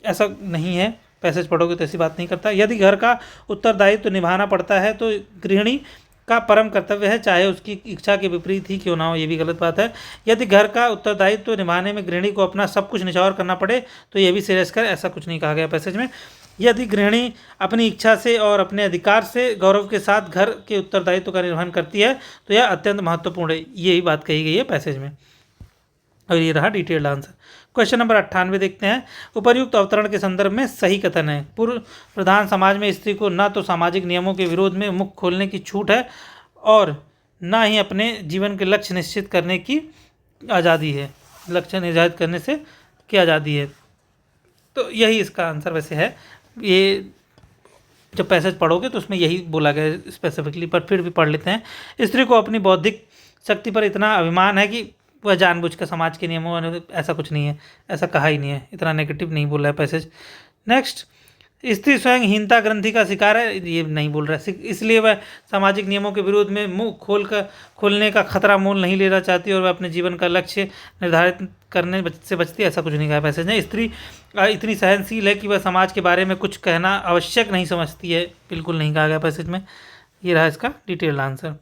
ऐसा नहीं है। पैसेज पढ़ोगे तो ऐसी बात नहीं करता। यदि घर का उत्तरदायित्व निभाना पड़ता है तो गृहिणी का परम कर्तव्य है, चाहे उसकी इच्छा के विपरीत ही क्यों ना हो, ये भी गलत बात है। यदि घर का उत्तरदायित्व निभाने में गृहिणी को अपना सब कुछ निछावर करना पड़े तो यह भी श्रेयस्कर, ऐसा कुछ नहीं कहा गया पैसेज में। यदि गृहिणी अपनी इच्छा से और अपने अधिकार से गौरव के साथ घर के उत्तरदायित्व का निर्वहन करती है तो यह अत्यंत महत्वपूर्ण है, यही बात कही गई है पैसेज में और ये रहा डिटेल्ड आंसर। क्वेश्चन नंबर 98 देखते हैं। उपर्युक्त अवतरण के संदर्भ में सही कथन है। पूर्व प्रधान समाज में स्त्री को न तो सामाजिक नियमों के विरोध में मुख खोलने की छूट है और न ही अपने जीवन के लक्ष्य निश्चित करने की आज़ादी है, लक्ष्य निर्धारित करने से की आज़ादी है। तो यही इसका आंसर वैसे है। ये जब पैसेज पढ़ोगे तो उसमें यही बोला गया स्पेसिफिकली, पर फिर भी पढ़ लेते हैं। स्त्री को अपनी बौद्धिक शक्ति पर इतना अभिमान है कि वह जानबूझकर समाज के नियमों, ऐसा कुछ नहीं है, ऐसा कहा ही नहीं है, इतना नेगेटिव नहीं बोल रहा है पैसेज। नेक्स्ट, स्त्री स्वयं हीनता ग्रंथि का शिकार है, ये नहीं बोल रहा है, इसलिए वह सामाजिक नियमों के विरोध में मुंह खोलने का खतरा मोल नहीं लेना चाहती और वह अपने जीवन का लक्ष्य निर्धारित करने से बचती है, ऐसा कुछ नहीं कहा पैसेज ने। स्त्री इतनी सहनशील है कि वह समाज के बारे में कुछ कहना आवश्यक नहीं समझती है, बिल्कुल नहीं कहा गया पैसेज में। ये रहा इसका डिटेल्ड आंसर।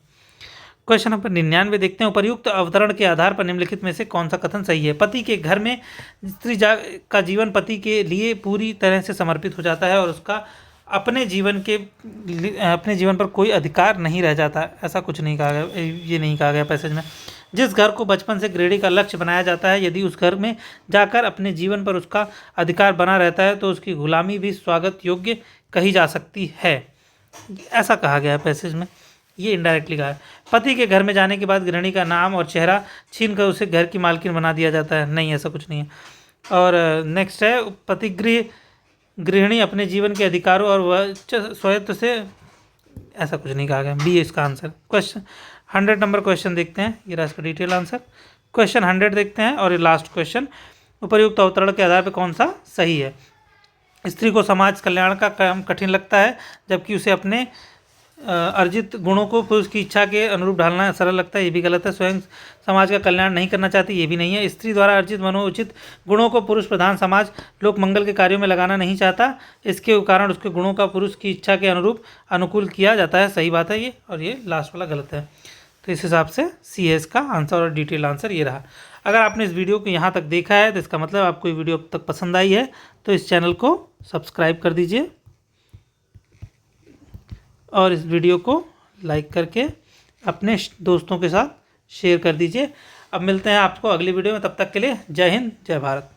क्वेश्चन नंबर 99 देखते हैं। उपर्युक्त अवतरण के आधार पर निम्नलिखित में से कौन सा कथन सही है? पति के घर में स्त्री का जीवन पति के लिए पूरी तरह से समर्पित हो जाता है और उसका अपने जीवन पर कोई अधिकार नहीं रह जाता, ऐसा कुछ नहीं कहा गया, ये नहीं कहा गया पैसेज में। जिस घर को बचपन से गृहिणी का लक्ष्य बनाया जाता है, यदि उस घर में जाकर अपने जीवन पर उसका अधिकार बना रहता है तो उसकी गुलामी भी स्वागत योग्य कही जा सकती है, ऐसा कहा गया है पैसेज में। ये इनडायरेक्टली कहा है। पति के घर में जाने के बाद गृहिणी का नाम और चेहरा छीन कर उसे घर की मालकिन बना दिया जाता है, नहीं, ऐसा कुछ नहीं है। और नेक्स्ट है, गृहिणी अपने जीवन के अधिकारों और स्वायत्त से, ऐसा कुछ नहीं कहा गया, बी है इसका आंसर। क्वेश्चन 100 नंबर क्वेश्चन देखते हैं, ये रहा इसका डिटेल आंसर। क्वेश्चन 100 देखते हैं और ये लास्ट क्वेश्चन। उपर्युक्त अवतरण के आधार पर कौन सा सही है? स्त्री को समाज कल्याण का काम कठिन लगता है जबकि उसे अपने अर्जित गुणों को पुरुष की इच्छा के अनुरूप ढालना सरल लगता है, ये भी गलत है। स्वयं समाज का कल्याण नहीं करना चाहती, ये भी नहीं है। स्त्री द्वारा अर्जित मनोचित गुणों को पुरुष प्रधान समाज लोक मंगल के कार्यों में लगाना नहीं चाहता, इसके कारण उसके गुणों का पुरुष की इच्छा के अनुरूप अनुकूल किया जाता है, सही बात है ये। और ये लास्ट वाला गलत है, तो इस हिसाब से सी है इसका आंसर और डिटेल आंसर ये रहा। अगर आपने इस वीडियो को यहाँ तक देखा है तो इसका मतलब आपको ये वीडियो अब तक पसंद आई है, तो इस चैनल को सब्सक्राइब कर दीजिए और इस वीडियो को लाइक करके अपने दोस्तों के साथ शेयर कर दीजिए। अब मिलते हैं आपको अगली वीडियो में, तब तक के लिए जय हिंद, जय भारत।